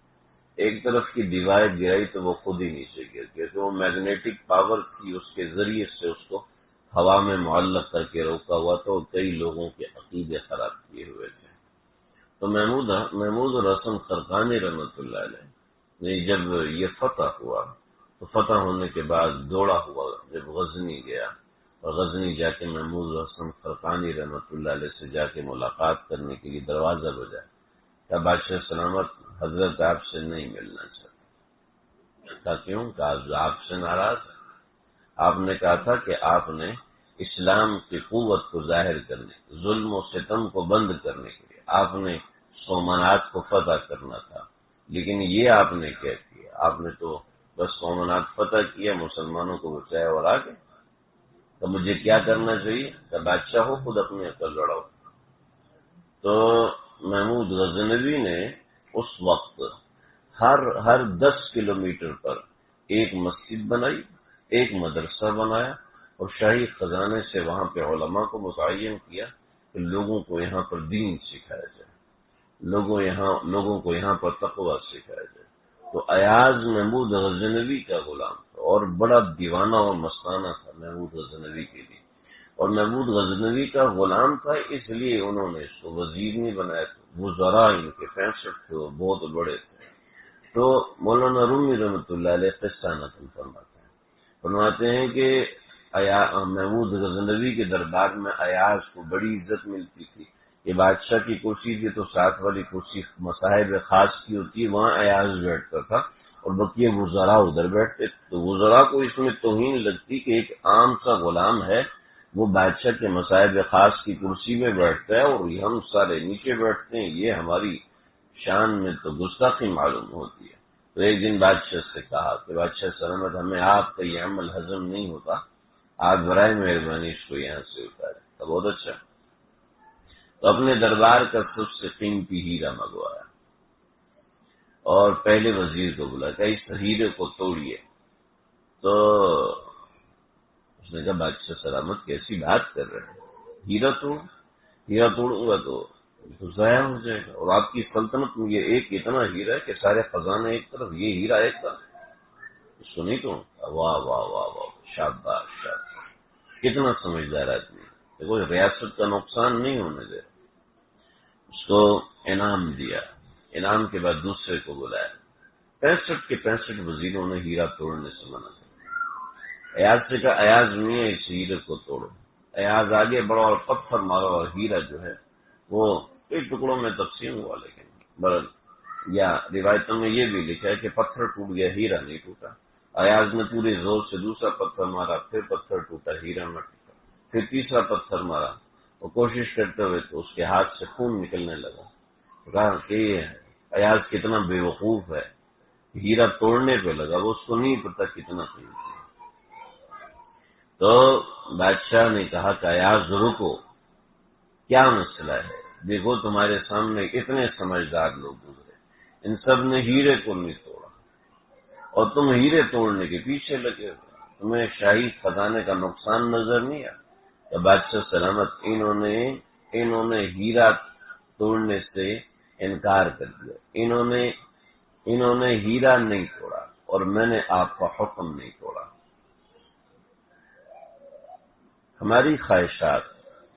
ایک طرف کی دیوار گرائی تو وہ خود ہی نیچے گر گیا، تو وہ میگنیٹک پاور تھی، اس کے ذریعے سے اس کو ہوا میں معلق کر کے روکا ہوا تھا، اور کئی لوگوں کے عقیدے خراب کیے ہوئے تھے۔ تو محمود الحسن خرقانی رحمۃ اللہ علیہ جب یہ فتح ہوا تو فتح ہونے کے بعد دوڑا ہوا جب غزنی گیا، اور غزنی جا کے محمود الحسن خرقانی رحمۃ اللہ علیہ سے جا کے ملاقات کرنے کے لیے دروازہ بجایا، کہا بادشاہ سلامت حضرت آپ سے نہیں ملنا چاہتا۔ کہا کیوں؟ کہا آپ سے ناراض ہے، آپ نے کہا تھا کہ آپ نے اسلام کی قوت کو ظاہر کرنے، ظلم و ستم کو بند کرنے کے لیے آپ نے سومنات کو فتح کرنا تھا، لیکن یہ آپ نے کیا کیا؟ آپ نے تو بس سومنات فتح کیا، مسلمانوں کو بچایا اور آگے۔ تو مجھے کیا کرنا چاہیے؟ کہ بادشاہ ہو خود اپنے عقل لڑاؤ۔ تو محمود غزنوی نے اس وقت ہر 10 کلومیٹر پر ایک مسجد بنائی، ایک مدرسہ بنایا، اور شاہی خزانے سے وہاں پہ علماء کو متعین کیا کہ لوگوں کو یہاں پر دین سکھایا جائے، لوگوں کو یہاں پر تقویٰ سکھایا جائے۔ تو ایاز محمود غزنوی کا غلام تھا، اور بڑا دیوانہ اور مستانہ تھا محمود غزنوی کے لیے، اور محمود غزنوی کا غلام تھا، اس لیے انہوں نے اس کو وزیر نہیں بنایا تھا۔ وزراء ان کے 65 تھے، وہ بہت بڑے تھے۔ تو مولانا رومی رحمۃ اللہ علیہ قصہ نقل فرماتے ہیں کہ محمود غزنوی کے دربار میں ایاز کو بڑی عزت ملتی تھی، یہ بادشاہ کی کرسی تھی تو ساتھ والی کرسی مصاحب خاص کی ہوتی ہے، وہاں ایاز بیٹھتا تھا، اور بقیہ وزراء ادھر بیٹھتے تھے۔ تو وزراء کو اس میں توہین لگتی کہ ایک عام سا غلام ہے، وہ بادشاہ کے مصاحب خاص کی کرسی میں بیٹھتا ہے اور ہم سارے نیچے بیٹھتے ہیں، یہ ہماری شان میں تو گستاخی معلوم ہوتی ہے۔ تو ایک دن بادشاہ سے کہا کہ بادشاہ سلامت ہمیں آپ کا یہ عمل ہضم نہیں ہوتا، آپ برائے مہربانی اس کو یہاں سے اتارے۔ تو بہت اچھا، تو اپنے دربار کا سب سے قیمتی ہیرا منگوایا، اور پہلے وزیر کو بلایا کہ اس ہیرے کو توڑیے۔ تو اس نے کہا بادشاہ سلامت کیسی بات کر رہے ہیں، ہیرا توڑوں گا تو ضائع ہو جائے گا، اور آپ کی سلطنت میں یہ ایک اتنا ہیرا ہے کہ سارے خزانے ایک طرف، یہ ہیرا ایک طرف، اس کو نہیں تو واہ واہ واہ واہ، شاباش شاباش، کتنا سمجھدار آدمی ہے، دیکھو ریاست کا نقصان نہیں ہونے دے، اس کو انعام دیا، انعام کے بعد دوسرے کو بلایا، 65 کے 65 وزیروں نے ہیرا توڑنے سے منع کیا۔ ایاز سے کہا ایاز نہیں، اس ہیرے کو توڑو۔ ایاز آگے بڑا اور پتھر مارا، اور ہیرا جو ہے وہ کئی ٹکڑوں میں تقسیم ہوا، لیکن برل یا روایتوں میں یہ بھی لکھا ہے کہ پتھر ٹوٹ گیا، ہیرا نہیں ٹوٹا۔ ایاز نے پورے زور سے دوسرا پتھر مارا، پھر پتھر ٹوٹا، ہیرا نہ ٹوٹا، پھر تیسرا پتھر مارا، اور کوشش کرتے ہوئے تو اس کے ہاتھ سے خون نکلنے لگا۔ کہا کہ ایاز کتنا بے وقوف ہے، ہیرا توڑنے پہ لگا، وہ اس کو نہیں پتا کتنا قیمتی ہے۔ تو بادشاہ نے کہا کہ ایاز رکو، کیا مسئلہ ہے؟ دیکھو تمہارے سامنے اتنے سمجھدار لوگ گزرے، ان سب نے ہیرے کو نہیں توڑا، اور تم ہیرے توڑنے کے پیچھے لگے ہو، تمہیں شاہی خزانے کا نقصان نظر نہیں آیا؟ تو بادشاہ سلامت انہوں نے ہیرا توڑنے سے انکار کر دیا، انہوں نے ہیرا نہیں توڑا، اور میں نے آپ کا حکم نہیں توڑا۔ ہماری خواہشات،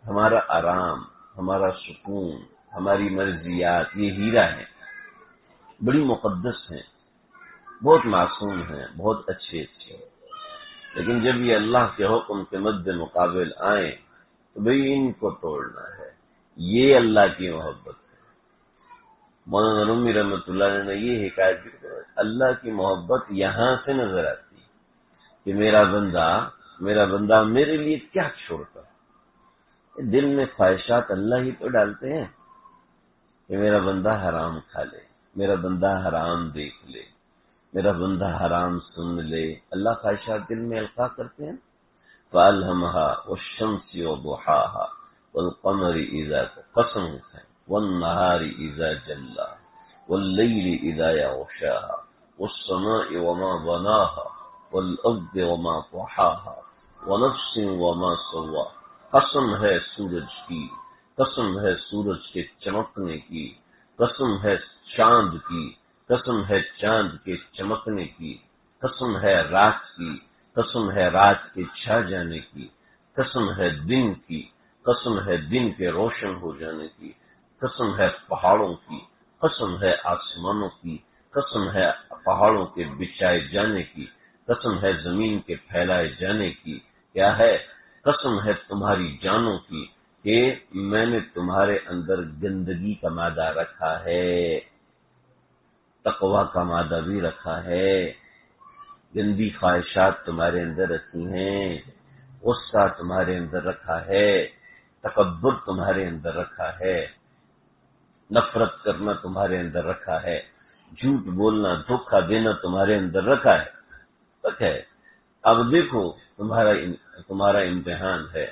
ہمارا آرام، ہمارا سکون، ہماری مرضیات، یہ ہیرا ہیں، بڑی مقدس ہیں، بہت معصوم ہیں، بہت اچھے ہیں، لیکن جب یہ اللہ کے حکم کے مد مقابل آئیں تو بھئی ان کو توڑنا ہے، یہ اللہ کی محبت ہے، مولانا رومی رحمۃ اللہ علیہ نے یہ حکایت کی، اللہ کی محبت یہاں سے نظر آتی ہے کہ میرا بندہ میرے لیے کیا چھوڑتا ہے۔ دل میں خواہشات اللہ ہی تو ڈالتے ہیں کہ میرا بندہ حرام کھا لے، میرا بندہ حرام دیکھ لے، میرا بندہ حرام سن لے، اللہ خواہشات دل میں القاء کرتے ہیں۔ فَأَلْهَمَهَا وَالشَّمْسِ وَضُحَاهَا وَالْقَمَرِ إِذَا قسم ہے وَالنَّهَارِ إِذَا جَلَّاهَا وَاللَّيْلِ إِذَا يَغْشَاهَا وَالسَّمَاءِ وَمَا بَنَاهَا وَالْأَرْضِ وَمَا طَحَاهَا وَنَفْسٍ وَمَا سَوَّاهَا، قسم ہے سورج کی، قسم ہے سورج کے چمکنے کی، قسم ہے چاند کی، قسم ہے چاند کے چمکنے کی، قسم ہے رات کی، قسم ہے رات کے چھا جانے کی، قسم ہے دن کی، قسم ہے دن کے روشن ہو جانے کی، قسم ہے پہاڑوں کی، قسم ہے آسمانوں کی، قسم ہے پہاڑوں کے بچھائے جانے کی، قسم ہے زمین کے پھیلائے جانے کی، کیا ہے؟ قسم ہے تمہاری جانوں کی کہ میں نے تمہارے اندر گندگی کا مادہ رکھا ہے، تقوی کا مادہ بھی رکھا ہے، گندی خواہشات تمہارے اندر رکھی ہیں، غصہ تمہارے اندر رکھا ہے، تکبر تمہارے اندر رکھا ہے، نفرت کرنا تمہارے اندر رکھا ہے، جھوٹ بولنا، دھوکہ دینا تمہارے اندر رکھا ہے، تک ہے۔ اب دیکھو تمہارا امتحان ہے،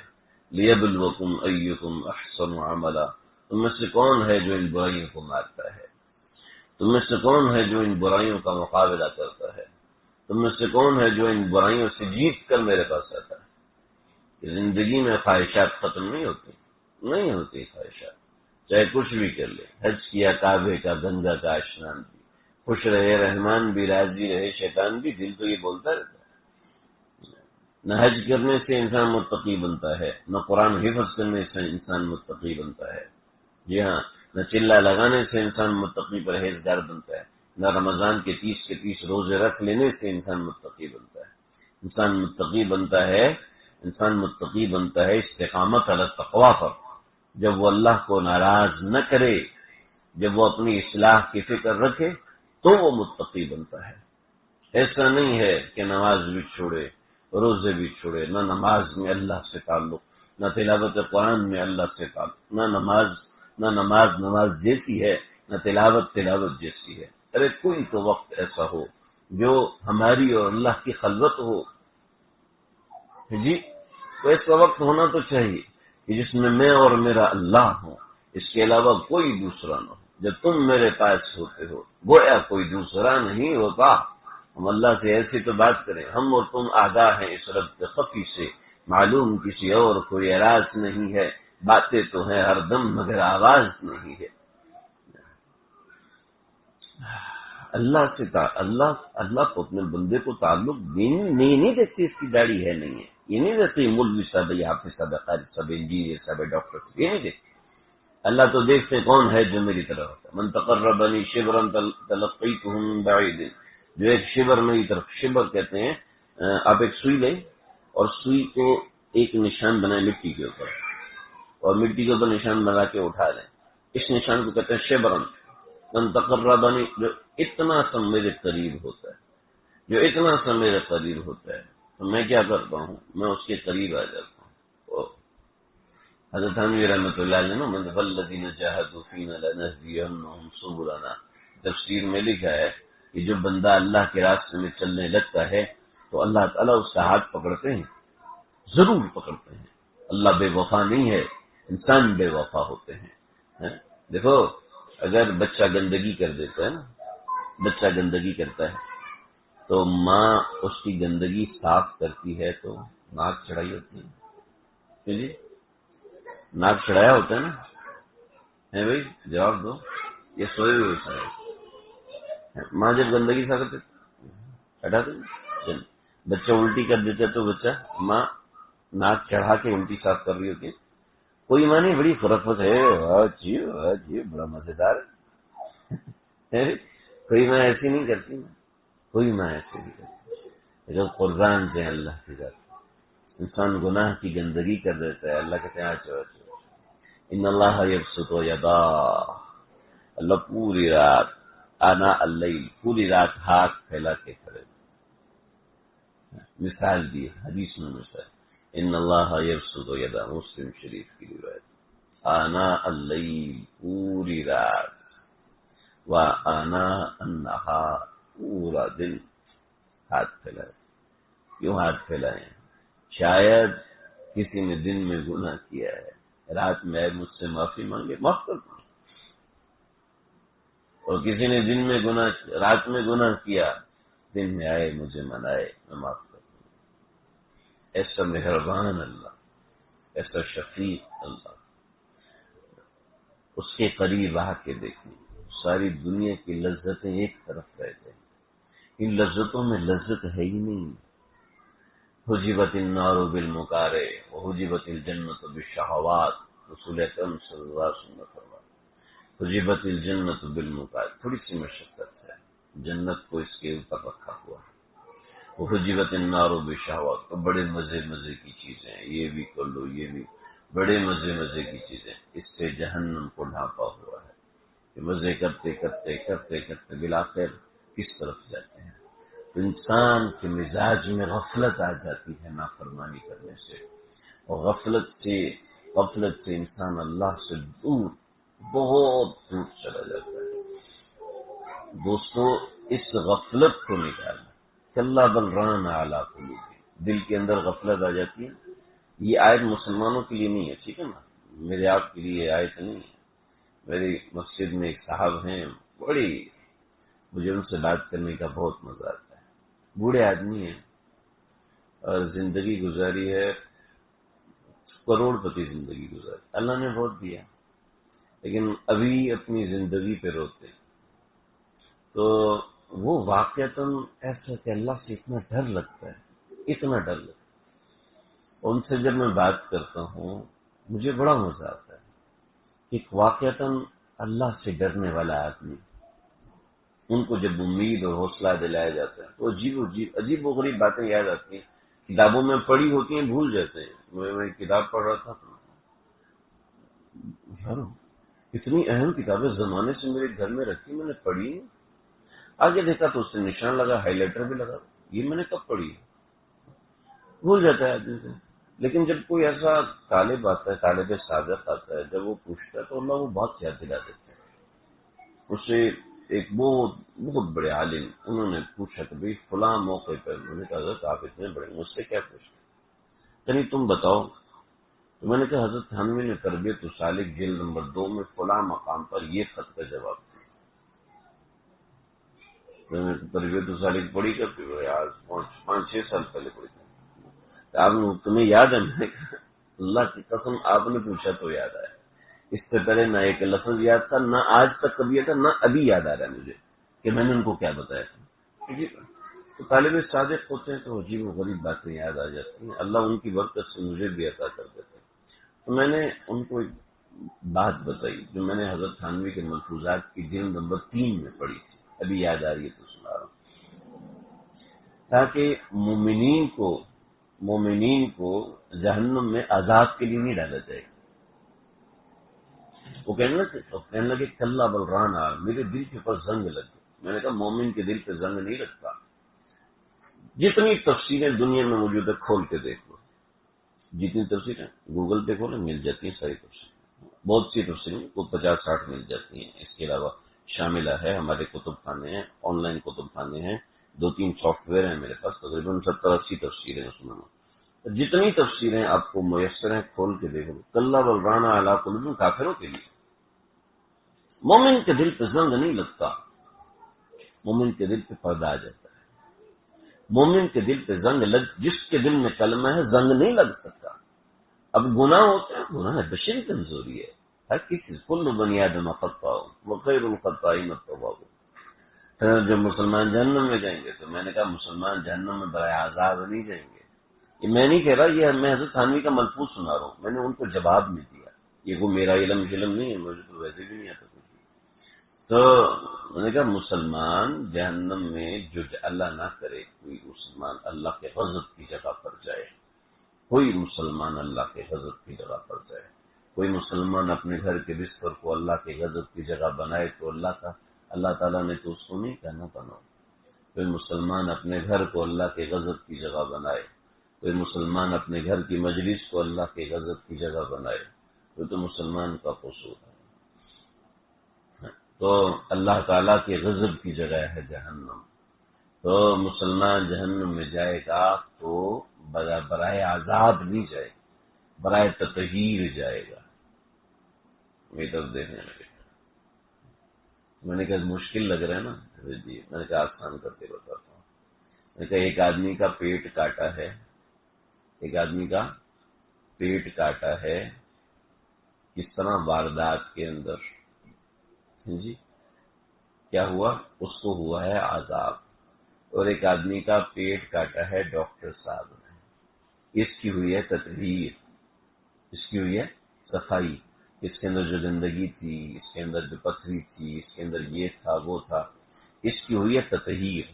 لیبلوکم ایکم احسن عملا، تم میں سے کون ہے جو ان برائیوں کو مارتا ہے، تم میں سے کون ہے جو ان برائیوں کا مقابلہ کرتا ہے، تم میں سے کون ہے جو ان برائیوں سے جیت کر میرے پاس آتا ہے۔ زندگی میں خواہشات ختم نہیں ہوتی خواہشات، چاہے کچھ بھی کر لے، حج کیا کعبے کا، گنگا کا اشنان بھی، خوش رہے رحمان بھی، راضی رہے شیطان بھی، دل تو یہ بولتا رہتا ہے۔ نہ حج کرنے سے انسان متقی بنتا ہے، نہ قرآن حفظ کرنے سے انسان متقی بنتا ہے، جی ہاں، نہ چلہ لگانے سے انسان متقی پرہیزگار بنتا ہے، نہ رمضان کے 30 روزے رکھ لینے سے انسان متقی بنتا ہے۔ انسان متقی بنتا ہے استقامت علی التقوی پر، جب وہ اللہ کو ناراض نہ کرے، جب وہ اپنی اصلاح کی فکر رکھے تو وہ متقی بنتا ہے۔ ایسا نہیں ہے کہ نماز بھی چھوڑے، روزے بھی چھوڑے، نہ نماز میں اللہ سے تعلق، نہ تلاوت قرآن میں اللہ سے تعلق، نہ نماز جیسی ہے، نہ تلاوت جیسی ہے۔ ارے کوئی تو وقت ایسا ہو جو ہماری اور اللہ کی خلوت ہو، جی، تو ایسا وقت ہونا تو چاہیے کہ جس میں میں اور میرا اللہ ہوں، اس کے علاوہ کوئی دوسرا نہ ہو۔ جب تم میرے پاس ہوتے ہو گویا کوئی دوسرا نہیں ہوتا۔ ہم اللہ سے ایسی تو بات کریں، ہم اور تم آگاہ ہیں اس رب کے خفی سے، معلوم کسی اور کوئی اعراض نہیں ہے، باتیں تو ہیں ہر دم مگر آواز نہیں ہے۔ اللہ کو اپنے بندے کو تعلق نہیں دیکھتے اس کی داڑھی ہے نہیں ہے، یہ نہیں دیکھتے مولوی صاحب، حافظ صاحب، قاری صاحب، انجینئر صاحب، ڈاکٹر صاحب، یہ نہیں دیکھتے۔ اللہ تو دیکھتے کون ہے جو میری طرف ہوتا ہے۔ من تقربنی شبرا تلقیتہ من بعید، جو ایک شبر میری طرف، شبر کہتے ہیں آپ ایک سوئی لیں اور سوئی کو ایک نشان بنائیں مٹی کے اوپر، اور مٹی کے اوپر نشان بنا کے اٹھا لیں، اس نشان کو کہتے ہیں شبرن۔ من تقربنی، جو اتنا سا میرے قریب ہوتا ہے، تو میں کیا کرتا ہوں، میں اس کے قریب آ جاتا ہوں۔ حضرت تھانوی رحمۃ اللہ علیہ نے والذین جاہدوا فینا لنہدینہم سبلنا، تفسیر میں لکھا ہے کہ جو بندہ اللہ کے راستے میں چلنے لگتا ہے تو اللہ تعالیٰ اس کا ہاتھ پکڑتے ہیں، ضرور پکڑتے ہیں۔ اللہ بے وفا نہیں ہے، انسان بے وفا ہوتے ہیں۔ دیکھو، اگر بچہ گندگی کر دیتا ہے نا، بچہ گندگی کرتا ہے تو ماں اس کی گندگی صاف کرتی ہے تو ناک چڑھائی ہوتی ہے، جی ناک چڑھایا ہوتا ہے نا، ہے بھائی جواب دو، یہ سوئے ہوئے ہے۔ ماں جب گندگی صاف کرتے ہٹا دیں، بچہ الٹی کر دیتا ہے تو بچہ ماں ناک چڑھا کے الٹی صاف کر رہی ہوتی ہے۔ کوئی ماں نہیں، بڑی خرافت ہے، جی بڑا مزیدار ہے، کوئی ماں ایسی نہیں کرتی، کوئی ماں ایسی نہیں کرتی۔ جو قربان سے اللہ کی ذات، انسان گناہ کی گندگی کر دیتا ہے، اللہ کہتے ہیں ان اللہ یبسط یداہ، اللہ پوری رات آنا اللیل، پوری رات ہاتھ پھیلا کے کھڑے. مثال دی حدیث میں مثال، ان اللہ یبسط یدہ، مسلم شریف کی روایت، آنا اللیل پوری رات، وآنا النہار پورا دن ہاتھ پھیلائے. کیوں ہاتھ پھیلائے؟ شاید کسی نے دن میں گناہ کیا ہے، رات میں آئے مجھ سے معافی مانگے، معاف کر دوں. اور کسی نے دن میں گناہ، رات میں گناہ کیا، دن میں آئے مجھے منائے، میں معاف کر دوں. ایسا مہربان اللہ، ایسا شفیق اللہ، اس کے قریب آ کے دیکھیں. ساری دنیا کی لذتیں ایک طرف رہ گئی، ان لذتوں میں لذت ہے ہی نہیں. حجبت النار بالمکارہ وحجبت الجنت بالشہوات، رسول اکرم صلی اللہ علیہ وسلم نے فرمایا حجبت الجنت بالمکارہ، تھوڑی سی مشقت ہے، جنت کو اس کے اوپر رکھا ہوا ہے. وحجبت النار بالشہوات، تو بڑے مزے مزے کی چیزیں ہیں، یہ بھی کر لو، یہ بھی بڑے مزے مزے کی چیزیں، اس سے جہنم کو ڈھانپا ہوا ہے کہ مزے کرتے کرتے کرتے کرتے بالآخر کس طرف جاتے ہیں. تو انسان کے مزاج میں غفلت آ جاتی ہے نافرمانی کرنے سے، اور غفلت سے انسان اللہ سے دور، بہت دور چلا جاتا ہے. دوستو، اس غفلت کو نکالنا، کلا بل ران علی قلوبہم، دل کے اندر غفلت آ جاتی ہے. یہ آیت مسلمانوں کے لیے نہیں ہے، ٹھیک ہے نا، میرے آپ کے لیے آیت نہیں ہے. میری مسجد میں ایک صاحب ہیں، بڑی مجھے ان سے بات کرنے کا بہت مزہ آتا ہے. بوڑھے آدمی ہیں اور زندگی گزاری ہے، کروڑ پتی زندگی گزاری، اللہ نے بہت دیا، لیکن ابھی اپنی زندگی پہ روتے. تو وہ واقعتاً ایسا کہ اللہ سے اتنا ڈر لگتا ہے، اتنا ڈر لگتا ہے. ان سے جب میں بات کرتا ہوں مجھے بڑا مزہ آتا ہے کہ واقعتاً اللہ سے ڈرنے والا آدمی، ان کو جب امید اور حوصلہ دلایا جاتا ہے تو عجیب و غریب باتیں یاد آتی ہیں، کتابوں میں پڑھی ہوتی ہیں بھول جاتے ہیں. میں کتاب پڑھ رہا تھا تو اتنی اہم کتابیں زمانے سے میرے گھر میں رکھی، میں نے پڑھی، آگے دیکھا تو اس سے نشان لگا، ہائی لائٹر بھی لگا، یہ میں نے کب پڑھی، بھول جاتا ہے آدمی سے. لیکن جب کوئی ایسا طالب آتا ہے، طالب سابق آتا ہے، جب وہ پوچھتا ہے تو اللہ وہ بہت یاد دلا دیتے ہیں. اس سے ایک بہت بڑے عالم، انہوں نے پوچھا کہ بھئی فلاں موقع پر، میں نے کہا حضرت آپ اتنے بڑے، مجھ سے کیا پوچھتے ہیں، تم بتاؤ. تو میں نے کہا حضرت تھانوی نے تربیت السالک جلد نمبر 2 میں فلاں مقام پر یہ خط کا جواب دیا. میں نے تربیت السالک پڑھی کرتی ہوئے آج 5-6 سال پہلے پڑھی تھی. آپ نے، تمہیں یاد ہے؟ میں نے کہا اللہ کی قسم آپ نے پوچھا تو یاد آیا، اس سے پہلے نہ ایک لفظ یاد تھا، نہ آج تک کبھی تھا، نہ ابھی یاد آ رہا ہے مجھے کہ میں نے ان کو کیا بتایا تھا. تو طالب صادق ہوتے ہیں تو عجیب و غریب باتیں یاد آ جاتی ہیں. اللہ ان کی برکت سے مجھے بھی عطا کر دیتے ہیں. تو میں نے ان کو ایک بات بتائی جو میں نے حضرت تھانوی کے ملفوظات کی جلد نمبر 3 میں پڑھی تھی، ابھی یاد آ رہی ہے تو سنا رہا ہوں، تاکہ مومنین کو جہنم میں عذاب کے لیے نہیں ڈالا جائے. وہ کہنے لگے کلا بلران آ، میرے دل کے اوپر زنگ لگ گئی. میں نے کہا مومن کے دل پہ زنگ نہیں لگتا. جتنی تفسیریں دنیا میں موجود ہے کھول کے دیکھ لو، جتنی تفسیریں گوگل پہ کھولیں مل جاتی ہیں ساری تفسیریں، بہت سی تفسیریں کو 50-60 مل جاتی ہیں. اس کے علاوہ شاملہ ہے ہمارے کتب خانے ہیں، آن لائن کتب خانے ہیں، 2-3 سافٹ ویئر ہیں میرے پاس، تقریباً 70-80 تفسیریں اس میں. جتنی تفسیریں آپ کو میسر ہیں کھول کے دیکھ لو. کلا بلران علی قلوبہم، کافروں کے لیے. مومن کے دل پہ زنگ نہیں لگتا، مومن کے دل پہ پردہ آ جاتا ہے. مومن کے دل پہ زنگ جس کے دل میں کلمہ ہے زنگ نہیں لگ سکتا. اب گناہ ہوتے ہیں، گناہ بشری کمزوری ہے، ہر کسی کل بنی آدم خطاء وخیر الخطائین التوابون. جب مسلمان جہنم میں جائیں گے تو میں نے کہا مسلمان جہنم میں برائے عذاب نہیں جائیں گے. یہ میں نہیں کہہ رہا، یہ میں حضرت تھانوی کا ملفوظ سنا رہا ہوں، میں نے ان کو جواب نہیں دیا. یہ وہ میرا علم نہیں ہے، مجھے تو ویسے بھی نہیں آتا کچھ. تو میں نے کہا مسلمان جہنم میں جو اللہ نہ کرے کوئی مسلمان اللہ کے غضب کی جگہ پر جائے، کوئی مسلمان اللہ کے غضب کی جگہ پر جائے کوئی مسلمان اپنے گھر کے بستر کو اللہ کے غضب کی جگہ بنائے تو اللہ تعالیٰ نے تو اس کو نہیں کہنا بناؤ. کوئی مسلمان اپنے گھر کو اللہ کے غضب کی جگہ بنائے، کوئی مسلمان اپنے گھر کی مجلس کو اللہ کے غضب کی جگہ بنائے تو مسلمان کا قصور ہے. تو اللہ تعالیٰ کے غضب کی جگہ ہے جہنم. تو مسلمان جہنم میں جائے گا تو برائے عذاب نہیں جائے گا، برائے تطہیر جائے گا. میری طرف دیکھنے لگے، میں نے کہا مشکل لگ رہا ہے نا جی، میں نے کہا آسان کر کے بتاتا ہوں. میں نے کہا ایک آدمی کا پیٹ کاٹا ہے، ایک آدمی کا پیٹ کاٹا ہے کس طرح واردات کے اندر جی کیا ہوا، اس کو ہوا ہے عذاب. اور ایک آدمی کا پیٹ کاٹا ہے ڈاکٹر صاحب نے، اس کی ہوئی ہے تطہیر، اس کی ہوئی ہے صفائی. اس کے اندر جو گندگی تھی، اس کے اندر جو پتھری تھی، اس کے اندر یہ تھا وہ تھا، اس کی ہوئی ہے تطہیر.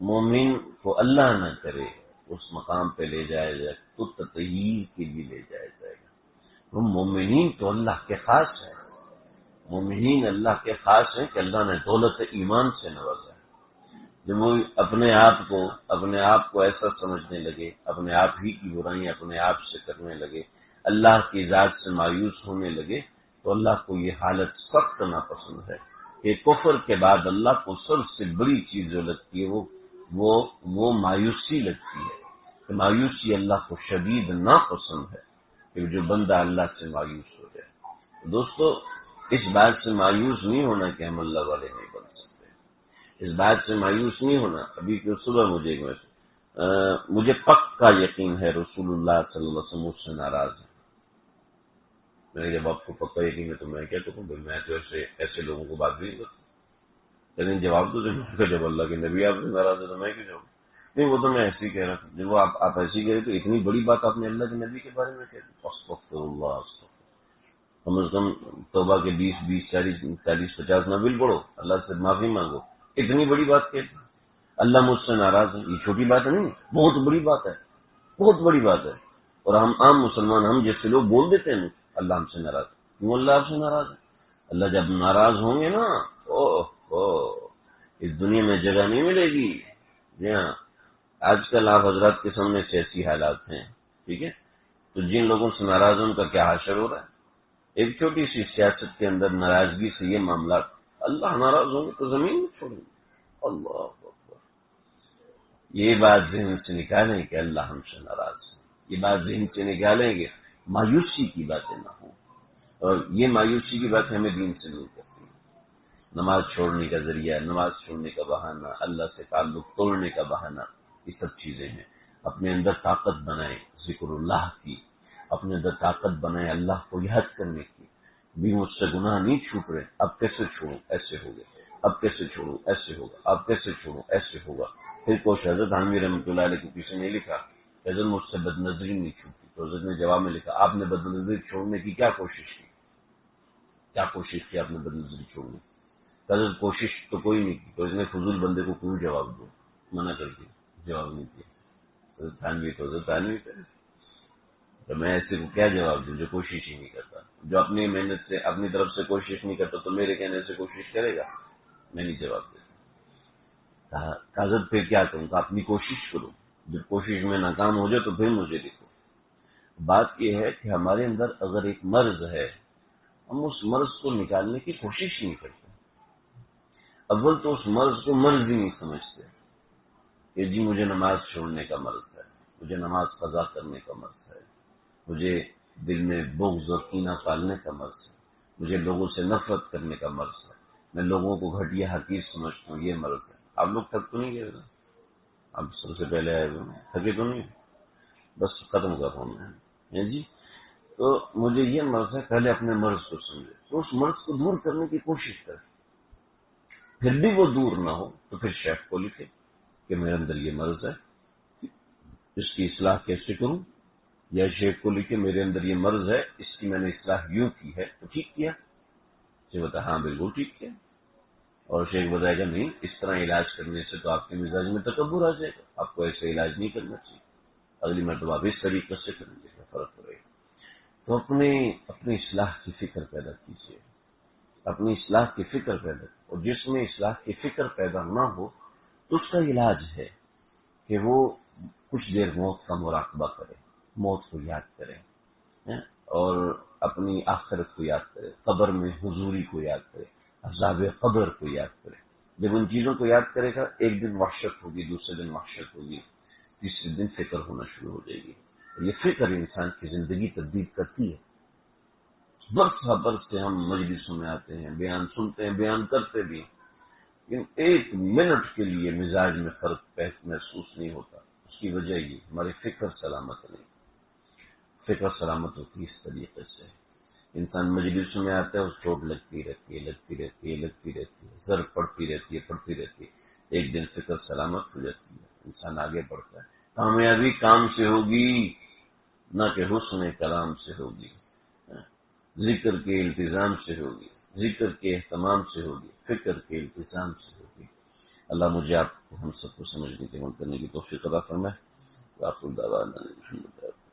مومن کو اللہ نہ کرے اس مقام پہ لے جایا جائے تو تطہیر کے لیے لے جایا جائے گا. وہ مومنین تو اللہ کے خاص ہیں، مومنین اللہ کے خاص ہیں کہ اللہ نے دولت ایمان سے نوازا ہے. جب وہ اپنے آپ کو ایسا سمجھنے لگے، اپنے آپ ہی کی برائیاں اپنے آپ سے کرنے لگے، اللہ کی ذات سے مایوس ہونے لگے، تو اللہ کو یہ حالت سخت ناپسند ہے کہ کفر کے بعد اللہ کو سب سے بڑی چیز جو لگتی ہے وہ مایوسی لگتی ہے. کہ مایوسی اللہ کو شدید ناپسند ہے کہ جو بندہ اللہ سے مایوس ہو جائے. دوستو اس بات سے مایوس نہیں ہونا کہ ہم اللہ والے نہیں بن سکتے، اس بات سے مایوس نہیں ہونا. ابھی کہ صبح مجھے پکا یقین ہے رسول اللہ صلی اللہ علیہ وسلم مجھ سے ناراض ہے. میں جب آپ کو پکا یقین ہے تو میں کیا کہوں بھائی، میں تو ایسے لوگوں کو بات بھی نہیں کرتا. لیکن جواب تو جب اللہ کے نبی آپ سے ناراض ہے تو میں کیوں جاؤں؟ نہیں، وہ تو میں ایسے ہی کہہ رہا تھا. جب وہ آپ ایسے ہی کہہ رہے تو اتنی بڑی بات آپ نے اللہ کے نبی کے بارے میں کہہ دی. استغفر اللہ، کم از کم توبہ کے 20 40 50 نویل پڑھو، اللہ سے معافی مانگو. اتنی بڑی بات کہتے اللہ مجھ سے ناراض ہے، یہ چھوٹی بات نہیں، بہت بڑی بات ہے، بہت بڑی بات ہے. اور ہم عام مسلمان، ہم جیسے لوگ بول دیتے ہیں اللہ ہم سے ناراض ہے. کیوں اللہ آپ سے ناراض ہے؟ اللہ جب ناراض ہوں گے نا اس دنیا میں جگہ نہیں ملے گی. جی ہاں، آج کل آپ حضرات کے سامنے سے ایسی حالات ہیں، ٹھیک ہے. تو جن لوگوں سے ناراض ان کا کیا حشر ہو رہا ہے. ایک چھوٹی سی سیاست کے اندر ناراضگی سے یہ معاملات، اللہ ناراض ہوں گے تو زمین میں چھوڑیں گے. اللہ اکبر. یہ بات ذہن سے نکالیں کہ اللہ ہم سے ناراض ہے. یہ بات ذہن سے نکالیں گے مایوسی کی باتیں نہ ہوں. اور یہ مایوسی کی بات ہمیں دین سے نہیں کرتی. نماز چھوڑنے کا ذریعہ، نماز چھوڑنے کا بہانہ، اللہ سے تعلق توڑنے کا بہانہ، یہ سب چیزیں ہیں. اپنے اندر طاقت بنائیں ذکر اللہ کی، اپنے اندر طاقت بنائیں اللہ کو یاد کرنے کی. بھی مجھ سے گناہ نہیں چھوٹ رہے، اب کیسے چھوڑوں؟ ایسے ہوگا. اب کیسے چھوڑوں؟ ایسے ہوگا. اب کیسے چھوڑوں؟ ایسے ہوگا. پھر کوئی حضرت عامر رحمۃ اللہ علیہ کے پیچھے نہیں لکھا حضرت مجھ سے بد نظری نہیں چھوٹتی، تو حضرت نے جواب میں لکھا آپ نے بد نظری چھوڑنے کی کیا کوشش کی؟ کیا کوشش کی آپ نے بد نظری چھوڑنے کی؟ حضرت کوشش تو کوئی نہیں کی. تو اس نے فضول بندے کو کیوں جواب دو، منع کر کے جواب نہیں کیا. حضرت تھانوی تو حضرت تھانوی کرے، تو میں ایسے کو کیا جواب دوں جو کوشش ہی نہیں کرتا. جو اپنی محنت سے اپنی طرف سے کوشش نہیں کرتا تو میرے کہنے سے کوشش کرے گا؟ میں نہیں جواب دیتا. حضرت پھر کیا کروں گا؟ اپنی کوشش کروں، جب کوشش میں ناکام ہو جائے تو پھر مجھے لکھو. بات یہ ہے کہ ہمارے اندر اگر ایک مرض ہے، ہم اس مرض کو نکالنے کی کوشش نہیں کرتے. اول تو اس مرض کو مرض ہی نہیں سمجھتے کہ جی مجھے نماز چھوڑنے کا مرض ہے، مجھے نماز قضا کرنے کا مرض ہے، مجھے دل میں بغض اور کینہ پالنے کا مرض ہے، مجھے لوگوں سے نفرت کرنے کا مرض ہے، میں لوگوں کو گھٹیا حقیر سمجھتا ہوں، یہ مرض ہے. آپ لوگ تھک تو نہیں گئے نا؟ آپ سب سے پہلے آئے ہوئے تھکے تو نہیں؟ بس ختم کر رہا ہوں میں جی. تو مجھے یہ مرض ہے، پہلے اپنے مرض کو سمجھے، تو اس مرض کو دور کرنے کی کوشش کرے. پھر بھی وہ دور نہ ہو تو پھر شیخ کو لکھے کہ میرے اندر یہ مرض ہے، اس کی اصلاح کیسے کروں. یا شیخ کو لکھے میرے اندر یہ مرض ہے، اس کی میں نے اصلاح یوں کی ہے تو ٹھیک کیا. شیخ بتا ہاں بالکل ٹھیک کیا. اور شیخ بتائے گا نہیں، اس طرح علاج کرنے سے تو آپ کے مزاج میں تکبر آ جائے گا، آپ کو ایسے علاج نہیں کرنا چاہیے، اگلی مرتبہ آپ اس طریقے سے کریں گے، فرق پڑے گا. تو اپنی اصلاح کی فکر پیدا کیجیے، اپنی اصلاح کی فکر پیدا، اور جس میں اصلاح کی فکر پیدا نہ ہو تو اس کا علاج ہے کہ وہ کچھ دیر موت کا مراقبہ کرے، موت کو یاد کرے، اور اپنی آخرت کو یاد کرے، قبر میں حضوری کو یاد کرے، عذاب قبر کو یاد کرے۔ جب ان چیزوں کو یاد کرے گا، ایک دن وحشت ہوگی، دوسرے دن وحشت ہوگی، تیسرے دن فکر ہونا شروع ہو جائے گی۔ یہ فکر انسان کی زندگی تبدیل کرتی ہے۔ برس سے ہم مجلسوں میں آتے ہیں، بیان سنتے ہیں، بیان کرتے بھی، لیکن ایک منٹ کے لیے مزاج میں فرق محسوس نہیں ہوتا۔ اس کی وجہ یہ ہماری فکر سلامت نہیں۔ فکر سلامت ہوتی ہے اس طریقے سے، انسان مجلسوں میں آتا ہے، اس چوٹ لگتی رہتی ہے، ضرب پڑتی رہتی ہے، ایک دن فکر سلامت ہو جاتی ہے، انسان آگے بڑھتا ہے۔ کامیابی کام سے ہوگی، نہ کہ حسن کلام سے ہوگی، ذکر کے التزام سے ہوگی، ذکر کے اہتمام سے ہوگی، فکر کے التزام سے ہوگی۔ اللہ مجھے آپ کو، ہم سب کو سمجھنے کے عمل کرنے کی توفیق عطا فرمائے۔ وآخر دعوانا الحمدللہ۔